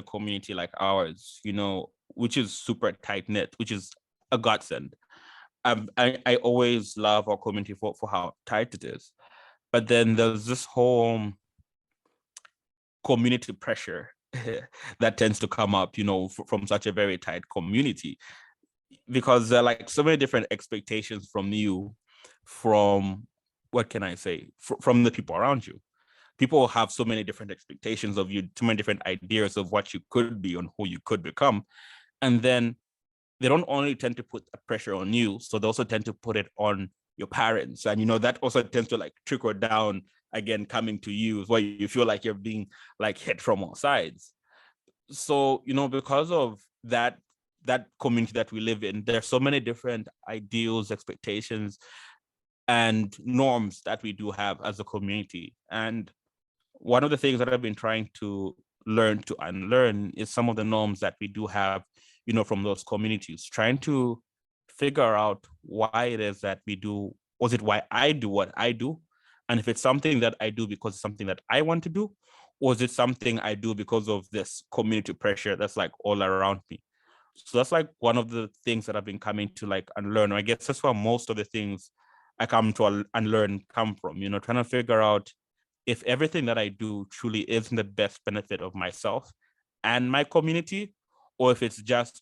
community like ours, you know, which is super tight knit, which is a godsend. I always love our community for how tight it is. But then there's this whole community pressure that tends to come up, you know, from such a very tight community, because there are like so many different expectations from you, from what can I say, from the people around you. People have so many different expectations of you, so many different ideas of what you could be and who you could become. And then they don't only tend to put a pressure on you, so they also tend to put it on your parents. And, you know, that also tends to like trickle down again, coming to you, where you feel like you're being like hit from all sides. So, you know, because of that community that we live in, there's so many different ideals, expectations, and norms that we do have as a community. And one of the things that I've been trying to learn to unlearn is some of the norms that we do have, you know, from those communities, trying to figure out why it is that we do, was it why I do what I do? And if it's something that I do because it's something that I want to do, or is it something I do because of this community pressure that's like all around me? So that's like one of the things that I've been coming to like unlearn. I guess that's where most of the things I come to unlearn come from, you know, trying to figure out if everything that I do truly is in the best benefit of myself and my community, or if it's just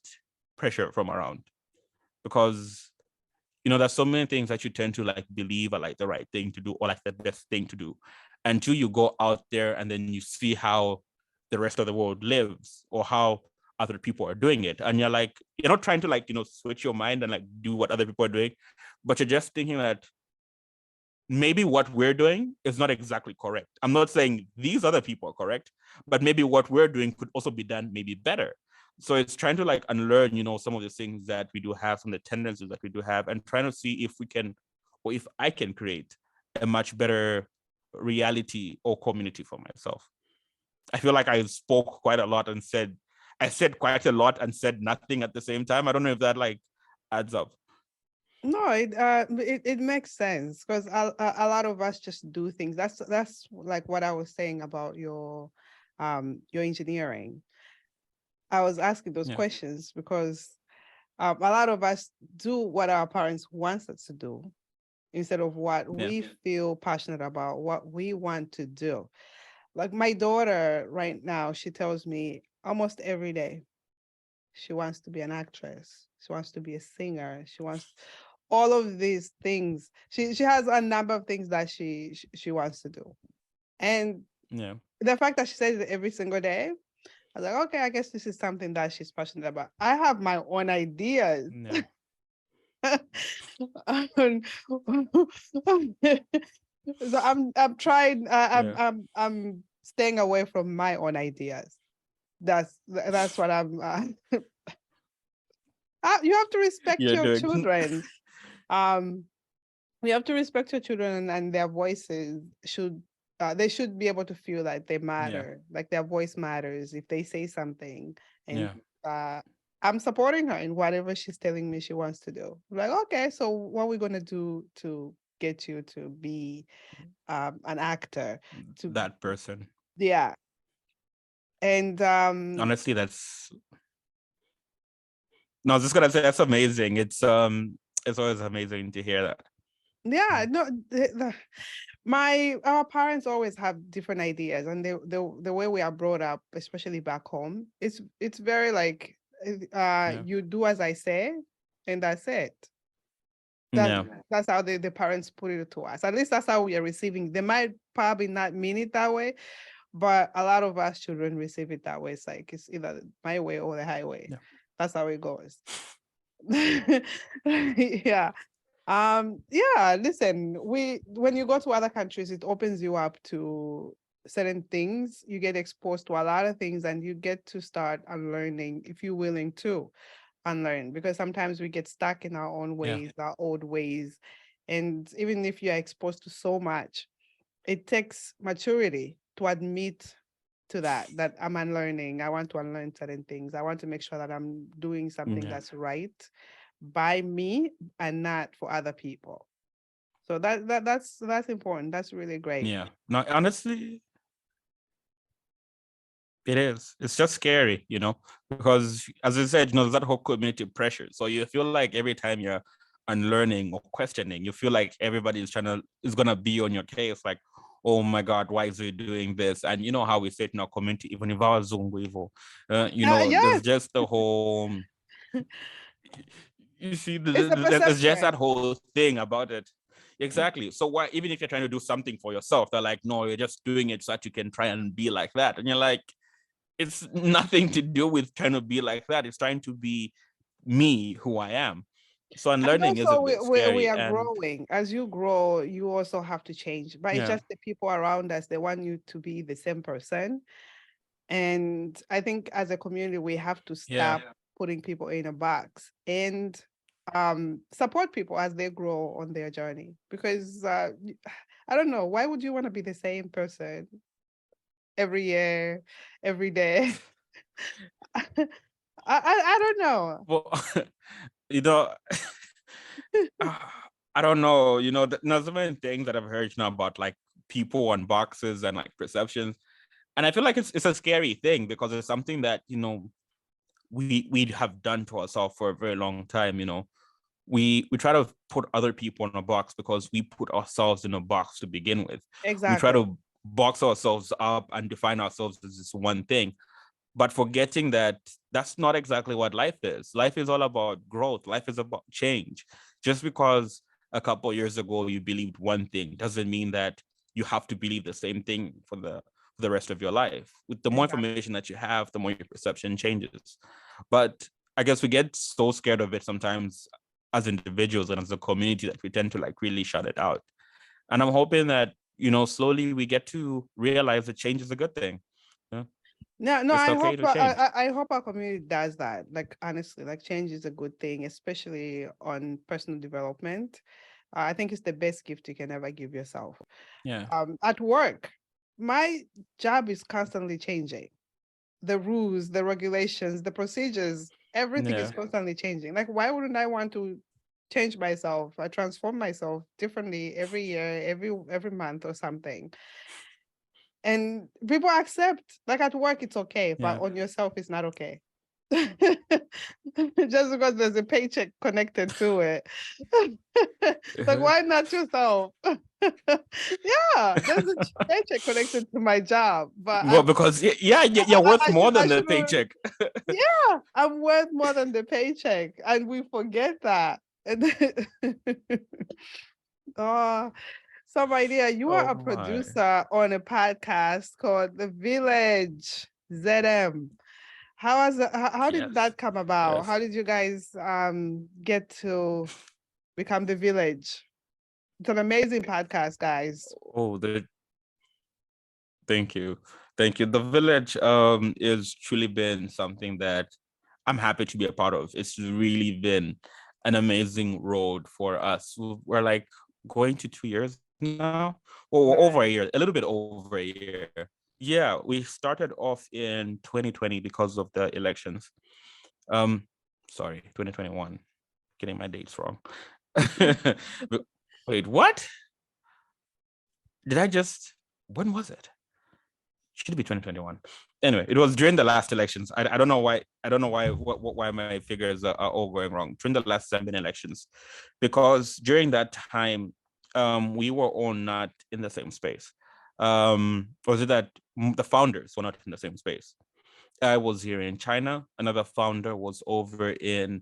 pressure from around. Because, you know, there's so many things that you tend to like believe are like the right thing to do, or like the best thing to do, until you go out there and then you see how the rest of the world lives, or how other people are doing it. And you're like, you're not trying to like, you know, switch your mind and like do what other people are doing, but you're just thinking that maybe what we're doing is not exactly correct. I'm not saying these other people are correct, but maybe what we're doing could also be done maybe better. So it's trying to like unlearn, you know, some of the things that we do have, some of the tendencies that we do have, and trying to see if we can, or if I can create a much better reality or community for myself. I feel like I spoke quite a lot and I said quite a lot and said nothing at the same time. I don't know if that like adds up. No, it makes sense because a lot of us just do things. That's like what I was saying about your engineering. I was asking those Yeah. questions because a lot of us do what our parents want us to do instead of what we feel passionate about, what we want to do. Like my daughter right now, she tells me almost every day she wants to be an actress. She wants to be a singer. She wants all of these things. She has a number of things that she wants to do. And Yeah. The fact that she says it every single day, I was like, okay, I guess this is something that she's passionate about. I have my own ideas. Yeah. And- so I'm trying. Yeah. I'm staying away from my own ideas. That's what I'm. You have to respect You're your doing. children. Um, you have to respect your children, and their voices should. They should be able to feel like they Yeah. matter, like their voice matters if they say something. And Yeah. I'm supporting her in whatever she's telling me she wants to do. Like, okay, so what are we gonna do to get you to be an actor? To That person. Yeah, and Honestly, that's. No, I was just gonna say that's amazing. It's always amazing to hear that. yeah, no, our parents always have different ideas, and the way we are brought up, especially back home, it's very like Yeah. you do as I say, and that's it. That Yeah. that's how the parents put it to us. At least that's how we are receiving. They might probably not mean it that way, but a lot of us children receive it that way. It's like it's either my way or the highway. Yeah. That's how it goes. Yeah. Yeah, listen, when you go to other countries, it opens you up to certain things. You get exposed to a lot of things, and you get to start unlearning if you're willing to unlearn, because sometimes we get stuck in our own Yeah. ways, our old ways. And even if you're exposed to so much, it takes maturity to admit to that I'm unlearning. I want to unlearn certain things. I want to make sure that I'm doing something Yeah. that's right by me and not for other people. So that's important. That's really great. Yeah. No, honestly, it is. It's just scary, because as I said, there's that whole community pressure. So you feel like every time you're unlearning or questioning, you feel like everybody is gonna be on your case, like, oh my God, why is he doing this? And you know how we say it in our community, even if I was Zungu, there's Yes, just the whole you see, it's a there's just that perception. whole thing about it. Exactly. So why, even if you're trying to do something for yourself, they're like, no, you're just doing it so that you can try and be like that. And you're like, it's nothing to do with trying to be like that. It's trying to be me, who I am. So And unlearning is a also bit we scary. are And growing. As you grow, you also have to change. But it's yeah, just the people around us, they want you to be the same person. And I think as a community, we have to yeah, stop putting people in a box and support people as they grow on their journey. Because I don't know, why would you want to be the same person every year, every day? I don't know. well, you know, I don't know. There's so many things that I've heard about like people on boxes and like perceptions. And I feel like it's a scary thing because it's something that, we have done to ourselves for a very long time. We try to put other people in a box because we put ourselves in a box to begin with. We try Exactly. to box ourselves up and define ourselves as this one thing, but forgetting that that's not exactly what life is. Life is all about growth. Life is about change. Just because a couple of years ago you believed one thing doesn't mean that you have to believe the same thing for the rest of your life. With the more Exactly. information that you have, the more your perception changes. But I guess we get so scared of it sometimes as individuals and as a community that we tend to like really shut it out. And I'm hoping that, slowly we get to realize that change is a good thing. Yeah. No, It's I okay hope to change. I hope our community does that. Like honestly, like change is a good thing, especially on personal development. I think it's the best gift you can ever give yourself. Yeah. At work, my job is constantly changing. The rules, the regulations, the procedures, everything is Yeah. constantly changing. Like, why wouldn't I want to change myself? I transform myself differently every year, every month or something. And people accept, like at work, it's okay, but Yeah. on yourself, it's not okay. Just because there's a paycheck connected to it. Like, Uh-huh. why not yourself? Yeah, there's a paycheck connected to my job, but Well, because yeah, you're worth more I than the shouldn't. paycheck. Yeah, I'm worth more than the paycheck, and we forget that. And oh, So, my dear, you are Oh a my. producer on a podcast called The Village ZM. How did Yes. that come about? Yes. How did you guys get to become The Village? It's an amazing podcast, guys. Oh, thank you. Thank you. The village is truly been something that I'm happy to be a part of. It's really been an amazing road for us. We're like going to 2 years now, or over a Right. year, a little bit over a year. Yeah, we started off in 2020 because of the elections. Um, sorry, 2021. Getting my dates wrong. Wait, what? Did I just? When was it? Should be 2021. Anyway, it was during the last elections. I don't know why. I don't know why my figures are all going wrong during the last Zambian elections, because during that time, we were all not in the same space. Was it that the founders were not in the same space? I was here in China. Another founder was over in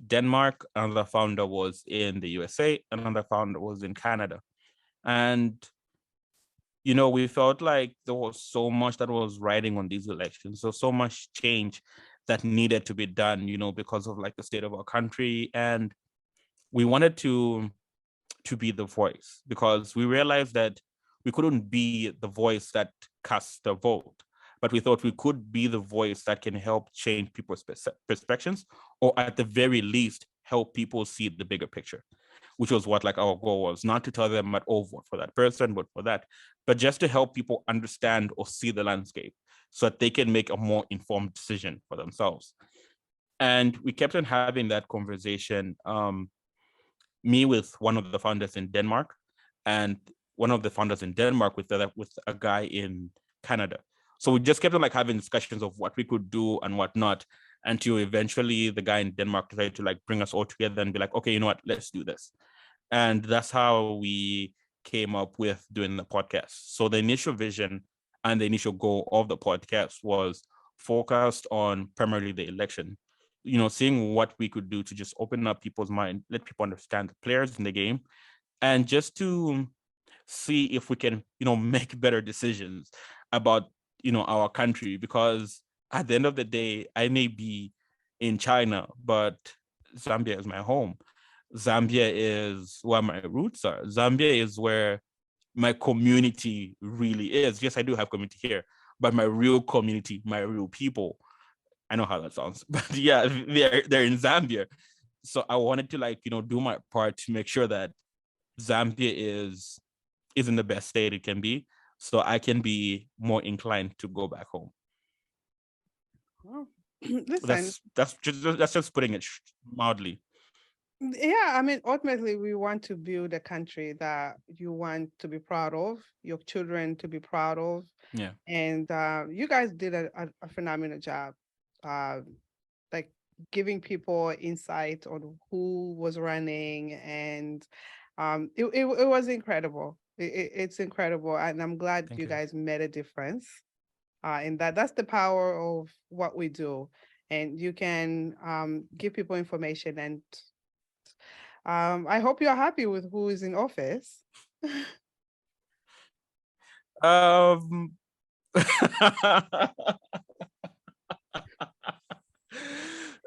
Denmark. Another founder was in the USA. Another founder was in Canada. And we felt like there was so much that was riding on these elections. So much change that needed to be done, because of like the state of our country. And we wanted to be the voice, because we realized that we couldn't be the voice that casts the vote, but we thought we could be the voice that can help change people's perspectives, or at the very least, help people see the bigger picture, which was what like our goal was, not to tell them that, oh, vote for that person, vote for that, but just to help people understand or see the landscape so that they can make a more informed decision for themselves. And we kept on having that conversation, me with one of the founders in Denmark, and one of the founders in Denmark with a guy in Canada. So we just kept on like having discussions of what we could do and what not, until eventually the guy in Denmark decided to like bring us all together and be like, okay, you know what, let's do this. And that's how we came up with doing the podcast. So the initial vision and the initial goal of the podcast was focused on primarily the election, seeing what we could do to just open up people's mind, let people understand the players in the game, and just to see if we can, make better decisions about, our country. Because at the end of the day, I may be in China, but Zambia is my home. Zambia is where my roots are. Zambia is where my community really is. Yes, I do have community here, but my real community, my real people, I know how that sounds, but yeah, they're in Zambia. So I wanted to like, do my part to make sure that Zambia is in the best state it can be, so I can be more inclined to go back home. Well, listen, That's just putting it mildly. yeah, I mean, ultimately, we want to build a country that you want to be proud of, your children to be proud of. Yeah. And you guys did a phenomenal job, uh, like giving people insight on who was running. And it was incredible. It's incredible. And I'm glad Thank you you. guys made a difference. And that's the power of what we do. And you can give people information, and I hope you're happy with who is in office. Um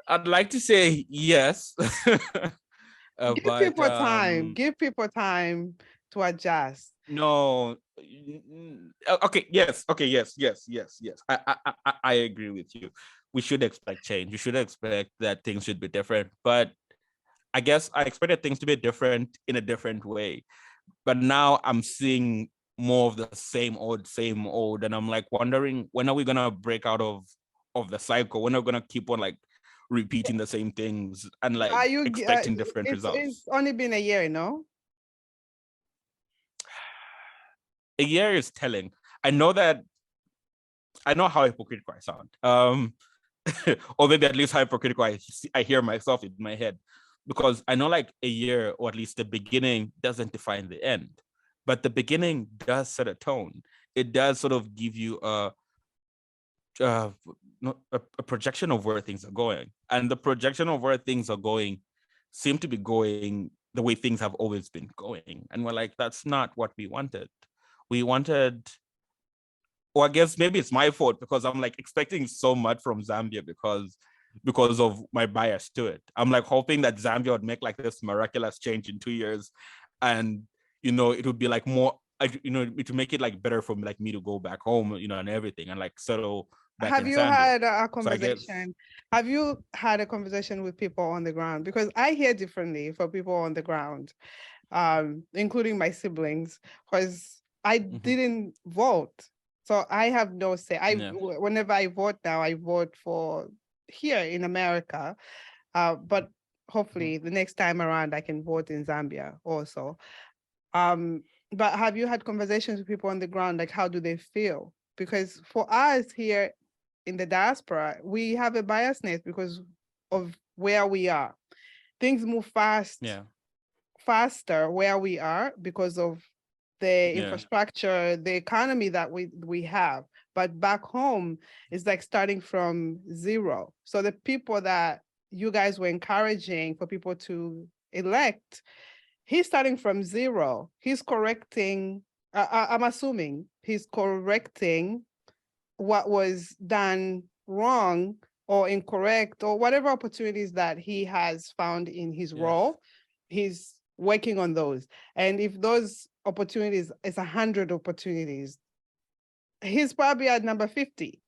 I'd like to say yes. Give But people time. Give people time to adjust. no. Okay, yes, okay, yes. I agree with you. We should expect change. We should expect that things should be different. But I guess I expected things to be different in a different way. But now I'm seeing more of the same old, and I'm like wondering, when are we gonna break out of the cycle? When are we gonna keep on like repeating the same things and like Are you? expecting different It's results? only been a year, no? A year is telling. I know how hypocritical I sound. Or maybe at least how hypocritical I hear myself in my head, because I know like a year, or at least the beginning, doesn't define the end, but the beginning does set a tone. It does sort of give you uh, a projection of where things are going, and the projection of where things are going seem to be going the way things have always been going. And we're like, that's not what we wanted. We wanted, or I guess maybe it's my fault because I'm like expecting so much from Zambia because of my bias to it. I'm like hoping that Zambia would make like this miraculous change in 2 years, and it would be like more, it would make it like better for me, like me to go back home, and everything, and like settle back Have in you Zambia. had a So I guess, conversation? Have you had a conversation with people on the ground? Because I hear differently for people on the ground, including my siblings, because I didn't vote. So I have no say. Whenever I vote now, I vote for here in America. But hopefully the next time around I can vote in Zambia also. But have you had conversations with people on the ground? Like, how do they feel? Because for us here in the diaspora, we have a biasness because of where we are. Things move faster where we are because of the infrastructure, the economy that we have. But back home, it's like starting from zero. So the people that you guys were encouraging for people to elect, he's starting from zero. He's correcting, I'm assuming he's correcting what was done wrong or incorrect or whatever opportunities that he has found in his role. He's working on those. And if those opportunities is 100 opportunities, he's probably at number 50.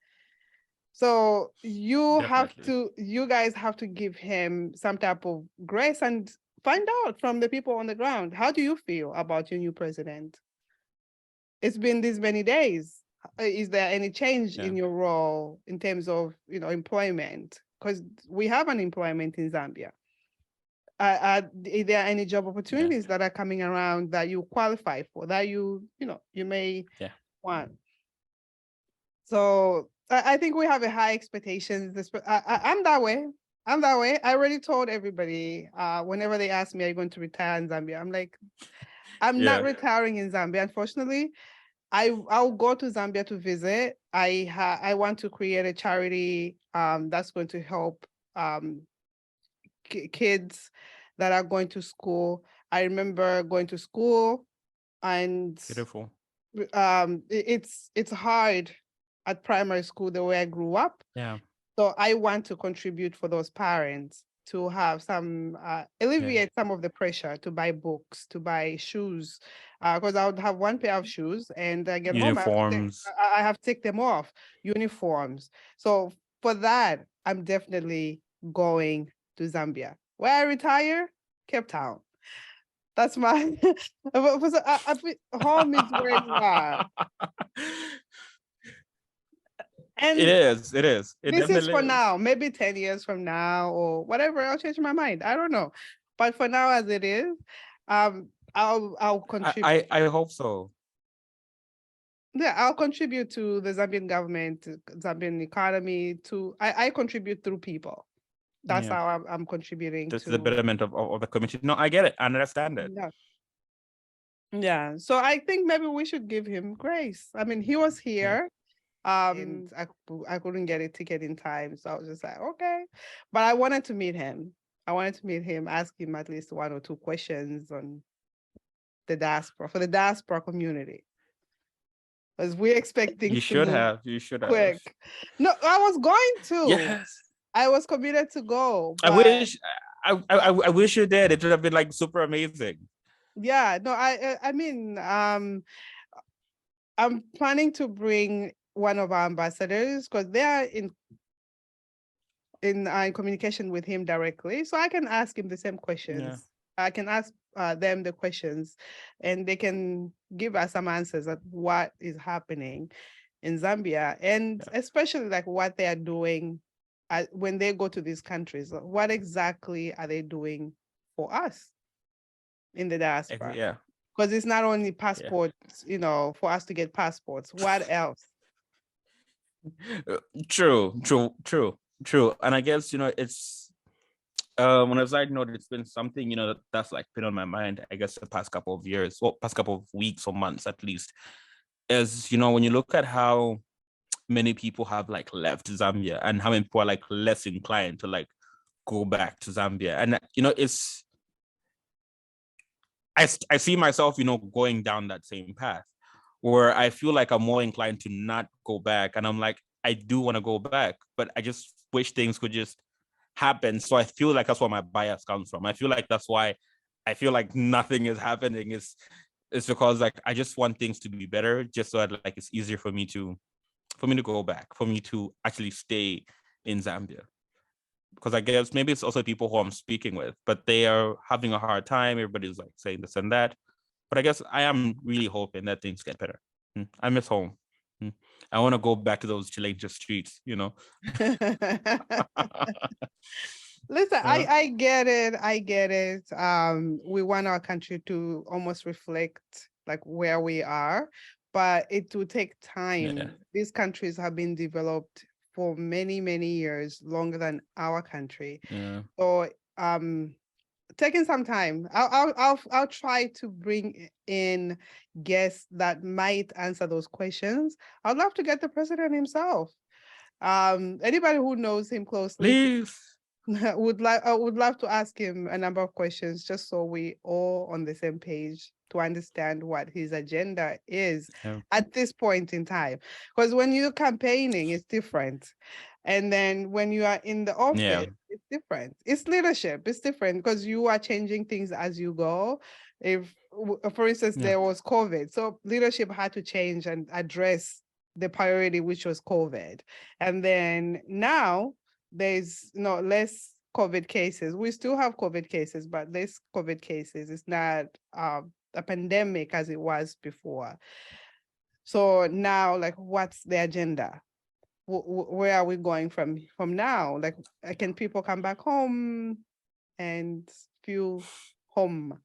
So you guys have to give him some type of grace and find out from the people on the ground. How do you feel about your new president? It's been these many days. Is there any change in your role in terms of, employment? Because we have unemployment in Zambia. Are there any job opportunities that are coming around that you qualify for, that you may want? So I think we have a high expectations. I'm that way. I already told everybody, whenever they ask me, are you going to retire in Zambia? I'm like, I'm not retiring in Zambia. Unfortunately, I'll go to Zambia to visit. I want to create a charity that's going to help kids that are going to school. I remember going to school, and beautiful. It's hard at primary school the way I grew up. Yeah. So I want to contribute for those parents to have some alleviate some of the pressure to buy books, to buy shoes, because I would have one pair of shoes and I get uniforms. home. I have to take them off. Uniforms. So for that, I'm definitely going to Zambia. Where I retire, Cape Town. That's my home is where you are. And it is. This is for now. Maybe 10 years from now or whatever, I'll change my mind. I don't know. But for now, as it is, I'll contribute. I hope so. Yeah, I'll contribute to the Zambian government, Zambian economy. I contribute through people. That's how I'm contributing to the betterment of the community. No, I get it. I understand it. Yeah. So I think maybe we should give him grace. I mean, he was here. And I couldn't get a ticket in time. So I was just like, okay. But I wanted to meet him. Ask him at least 1 or 2 questions on the diaspora, for the diaspora community. Because we expect things You should have. Quick. No, I was going to. Yes. I was committed to go. I wish you did. It would have been like super amazing. Yeah, no, I mean, I'm planning to bring one of our ambassadors because they are in communication with him directly, so I can ask him the same questions. Yeah. I can ask them the questions, and they can give us some answers at what is happening in Zambia, and especially like what they are doing when they go to these countries. What exactly are they doing for us in the diaspora? Yeah, because it's not only passports, for us to get passports. What else? True. And I guess, it's on a side note, it's been something, that's like been on my mind, I guess, the past couple of years, or past couple of weeks or months at least, is, when you look at how many people have like left Zambia and how many people are like less inclined to like go back to Zambia. And, I see myself, going down that same path where I feel like I'm more inclined to not go back. And I'm like, I do want to go back, but I just wish things could just happen. So I feel like that's where my bias comes from. I feel like that's why I feel like nothing is happening. It's because like I just want things to be better, just so that like it's easier for me to go back, for me to actually stay in Zambia. Because I guess maybe it's also people who I'm speaking with, but they are having a hard time. Everybody's like saying this and that. But I guess I am really hoping that things get better. I miss home. I want to go back to those Chilenje streets, Listen, I get it. I get it. We want our country to almost reflect like where we are, but it will take time. Yeah. These countries have been developed for many, many years, longer than our country. Yeah. So taking some time. I'll try to bring in guests that might answer those questions. I'd love to get the president himself. Anybody who knows him closely, Please. I would love to ask him a number of questions just so we all on the same page to understand what his agenda is at this point in time. Because when you're campaigning, it's different. And then when you are in the office, it's different. It's leadership. It's different because you are changing things as you go. If, for instance, there was COVID, so leadership had to change and address the priority, which was COVID. And then now there's less COVID cases. We still have COVID cases, but less COVID cases. It's not a pandemic as it was before. So now, like, what's the agenda? Where are we going from now? Like, can people come back home and feel home?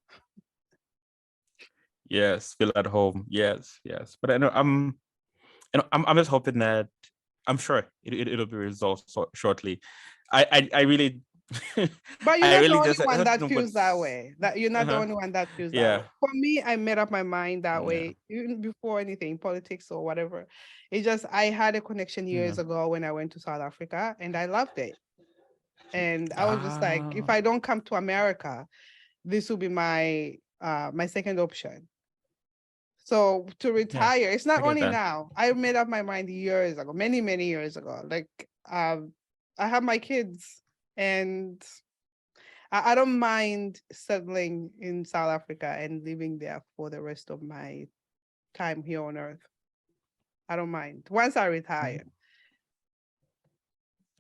Yes, feel at home. Yes. But I know I'm just hoping that I'm sure it'll be resolved shortly. I really. But you're not the only one that feels that way. That you're not the Uh-huh. only one that feels that way. For me, I made up my mind that way even before anything, politics or whatever. It's just I had a connection years ago when I went to South Africa and I loved it. And I was just like, if I don't come to America, this will be my my second option. So to retire, it's not only now. I made up my mind years ago, many, many years ago. Like I have my kids and I don't mind settling in South Africa and living there for the rest of my time here on Earth. I don't mind once I retire.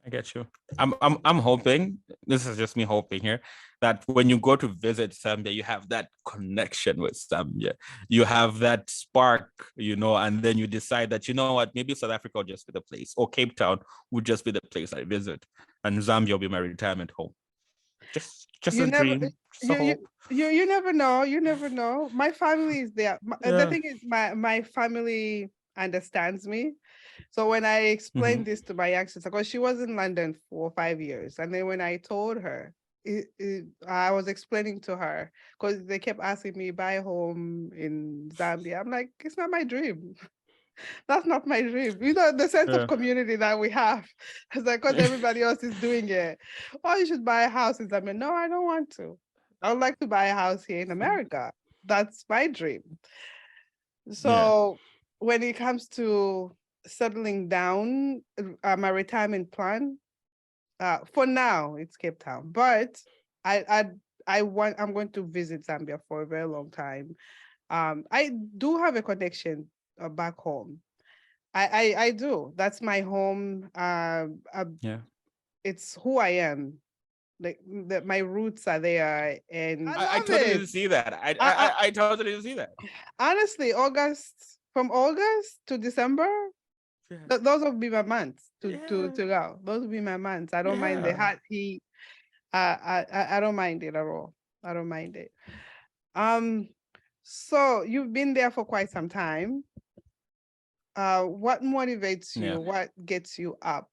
I get you. I'm hoping, this is just me hoping here, that when you go to visit Zambia, you have that connection with Zambia. You have that spark, and then you decide that, what, maybe South Africa will just be the place, or Cape Town would just be the place I visit, and Zambia will be my retirement home. Just a dream. You never know. You never know. My family is there. The thing is, my family understands me. So when I explained this to my ex, because she was in London for 5 years, and then when I told her, I was explaining to her because they kept asking me buy a home in Zambia. I'm like, it's not my dream. That's not my dream. The sense of community that we have. It's like, because everybody else is doing it. Oh, you should buy a house in Zambia. No, I don't want to. I would like to buy a house here in America. That's my dream. So when it comes to settling down, my retirement plan, for now it's Cape Town, but I'm going to visit Zambia for a very long time. I do have a connection back home. I do. That's my home. It's who I am. Like my roots are there, and I totally see that. I totally see that. Honestly, from August to December, those will be my months to go. Those will be my months. I don't mind the hot heat. I don't mind it at all. I don't mind it. So you've been there for quite some time. What motivates you? What gets you up?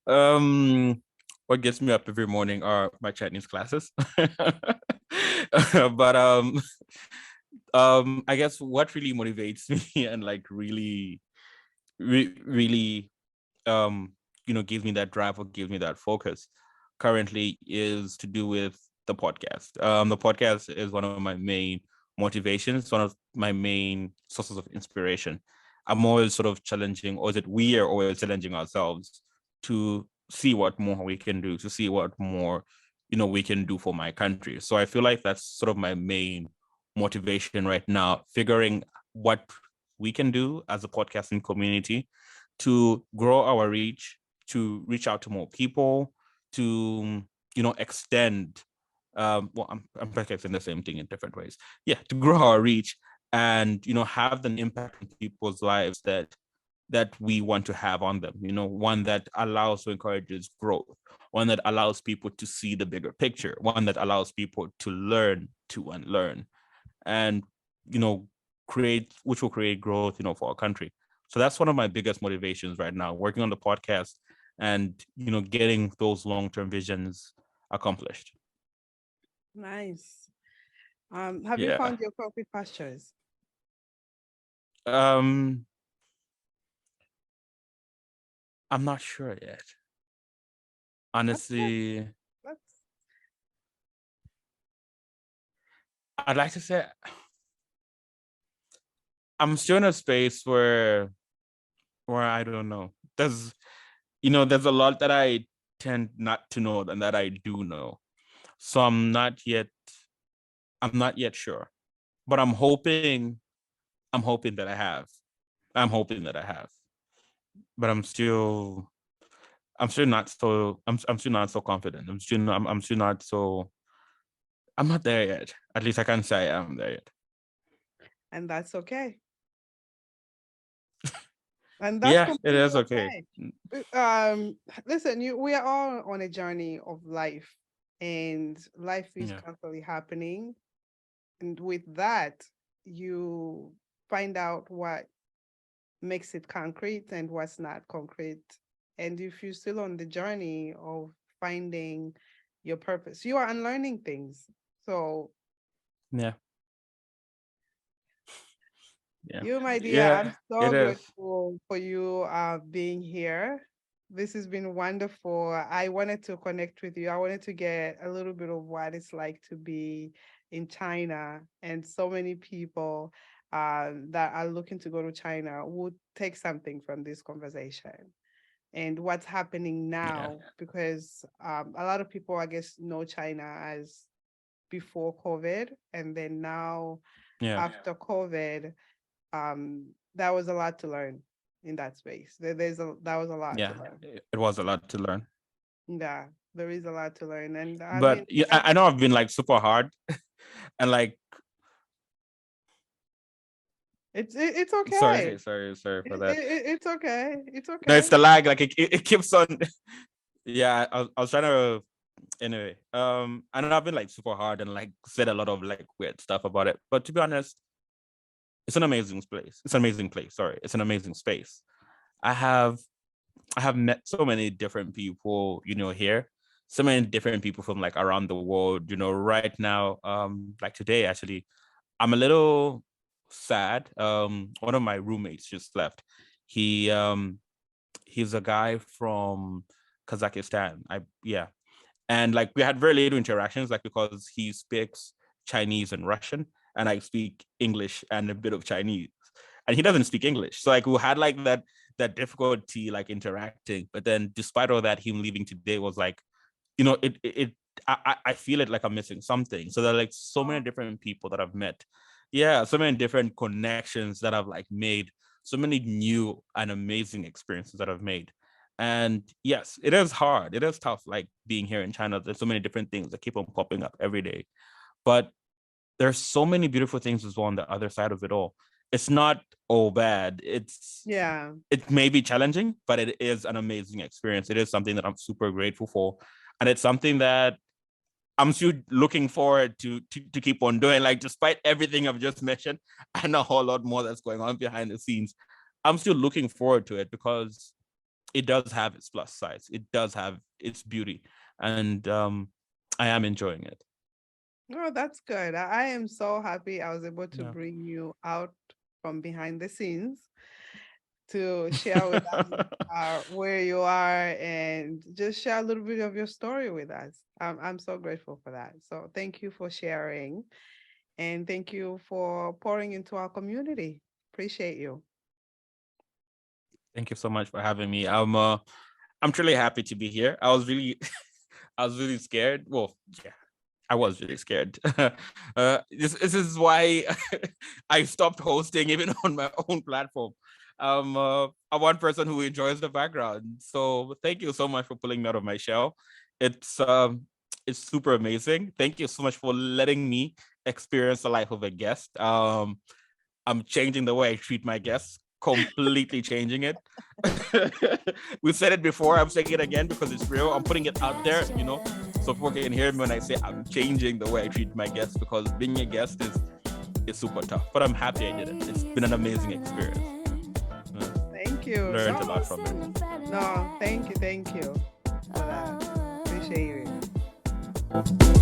What gets me up every morning are my Chinese classes. But I guess what really motivates me and like really gives me that drive or gives me that focus currently is to do with the podcast. The podcast is one of my main motivations, one of my main sources of inspiration. I'm always sort of challenging, or is it we are always challenging ourselves to see what more we can do, to see what more, we can do for my country. So I feel like that's sort of my main motivation right now, figuring what we can do as a podcasting community to grow our reach, to reach out to more people, to extend I'm practicing the same thing in different ways. Yeah, to grow our reach and have an impact on people's lives that we want to have on them, one that allows to encourages growth, one that allows people to see the bigger picture, one that allows people to learn to unlearn, and which will create growth for our country. So that's one of my biggest motivations right now, working on the podcast and getting those long-term visions accomplished. Nice. Have you Yeah. found your concrete pastures? I'm not sure yet. Honestly, That's I'd like to say I'm still in a space where I don't know. There's a lot that I tend not to know than that I do know. So I'm not yet sure. But I'm hoping that I have. I'm hoping that I have. But I'm still not so confident. I'm still not so I'm not there yet. At least I can't say I am there yet. and that's okay. And that's Yeah, it completely is okay. listen, we are all on a journey of life, and life is Yeah. constantly happening. And with that, you find out what makes it concrete and what's not concrete. And if you're still on the journey of finding your purpose, you are unlearning things. So Yeah. Yeah. you, my dear, I'm Yeah, so it is. grateful for you being here. This has been wonderful. I wanted to connect with you. I wanted to get a little bit of what it's like to be in China, and so many people that are looking to go to China would take something from this conversation and what's happening Yeah. now, because a lot of people, I guess, know China as before COVID, and then now Yeah. after COVID, that was a lot to learn in that space. That was a lot to Yeah. learn. It was a lot to learn. Yeah, there is a lot to learn, and I But mean, yeah, I know I've been like super hard and like it's sorry okay. for that. It's okay. It's No, it's okay. the lag. Like it keeps on. Yeah, I was trying to anyway. I know I've been like super hard and like said a lot of like weird stuff about it. But to be honest, it's an amazing place. It's an amazing place. Sorry, it's an amazing space. I have met so many different people, here. So many different people from like around the world. Right now, like today actually, I'm a little sad. One of my roommates just left. He he's a guy from Kazakhstan. And like we had very little interactions, like because he speaks Chinese and Russian, and I speak English and a bit of Chinese, and he doesn't speak English. So like we had like that difficulty like interacting. But then despite all that, him leaving today was like, I feel it like I'm missing something. So there are like so many different people that I've met. Yeah, so many different connections that I've like made, so many new and amazing experiences that I've made. And yes, it is hard. It is tough, like being here in China. There's so many different things that keep on popping up every day. But there's so many beautiful things as well on the other side of it all. It's not all bad. Yeah. It may be challenging, but it is an amazing experience. It is something that I'm super grateful for. And it's something that I'm still looking forward to keep on doing. Like, despite everything I've just mentioned and a whole lot more that's going on behind the scenes, I'm still looking forward to it because it does have its plus sides. It does have its beauty. And I am enjoying it. Oh, that's good. I am so happy I was able to Yeah. bring you out from behind the scenes. to share with us where you are and just share a little bit of your story with us. I'm so grateful for that. So thank you for sharing, and thank you for pouring into our community. Appreciate you. Thank you so much for having me. I'm truly happy to be here. I was really scared. Well, yeah, I was really scared. This is why I stopped hosting even on my own platform. I'm one person who enjoys the background. So thank you so much for pulling me out of my shell. It's super amazing. Thank you so much for letting me experience the life of a guest. I'm changing the way I treat my guests, completely changing it. We said it before, I'm saying it again because it's real. I'm putting it out there, so people can hear me when I say I'm changing the way I treat my guests, because being a guest is super tough. But I'm happy I did it. It's been an amazing experience. Thank you. Learned a lot from it. No, thank you for that. Appreciate it.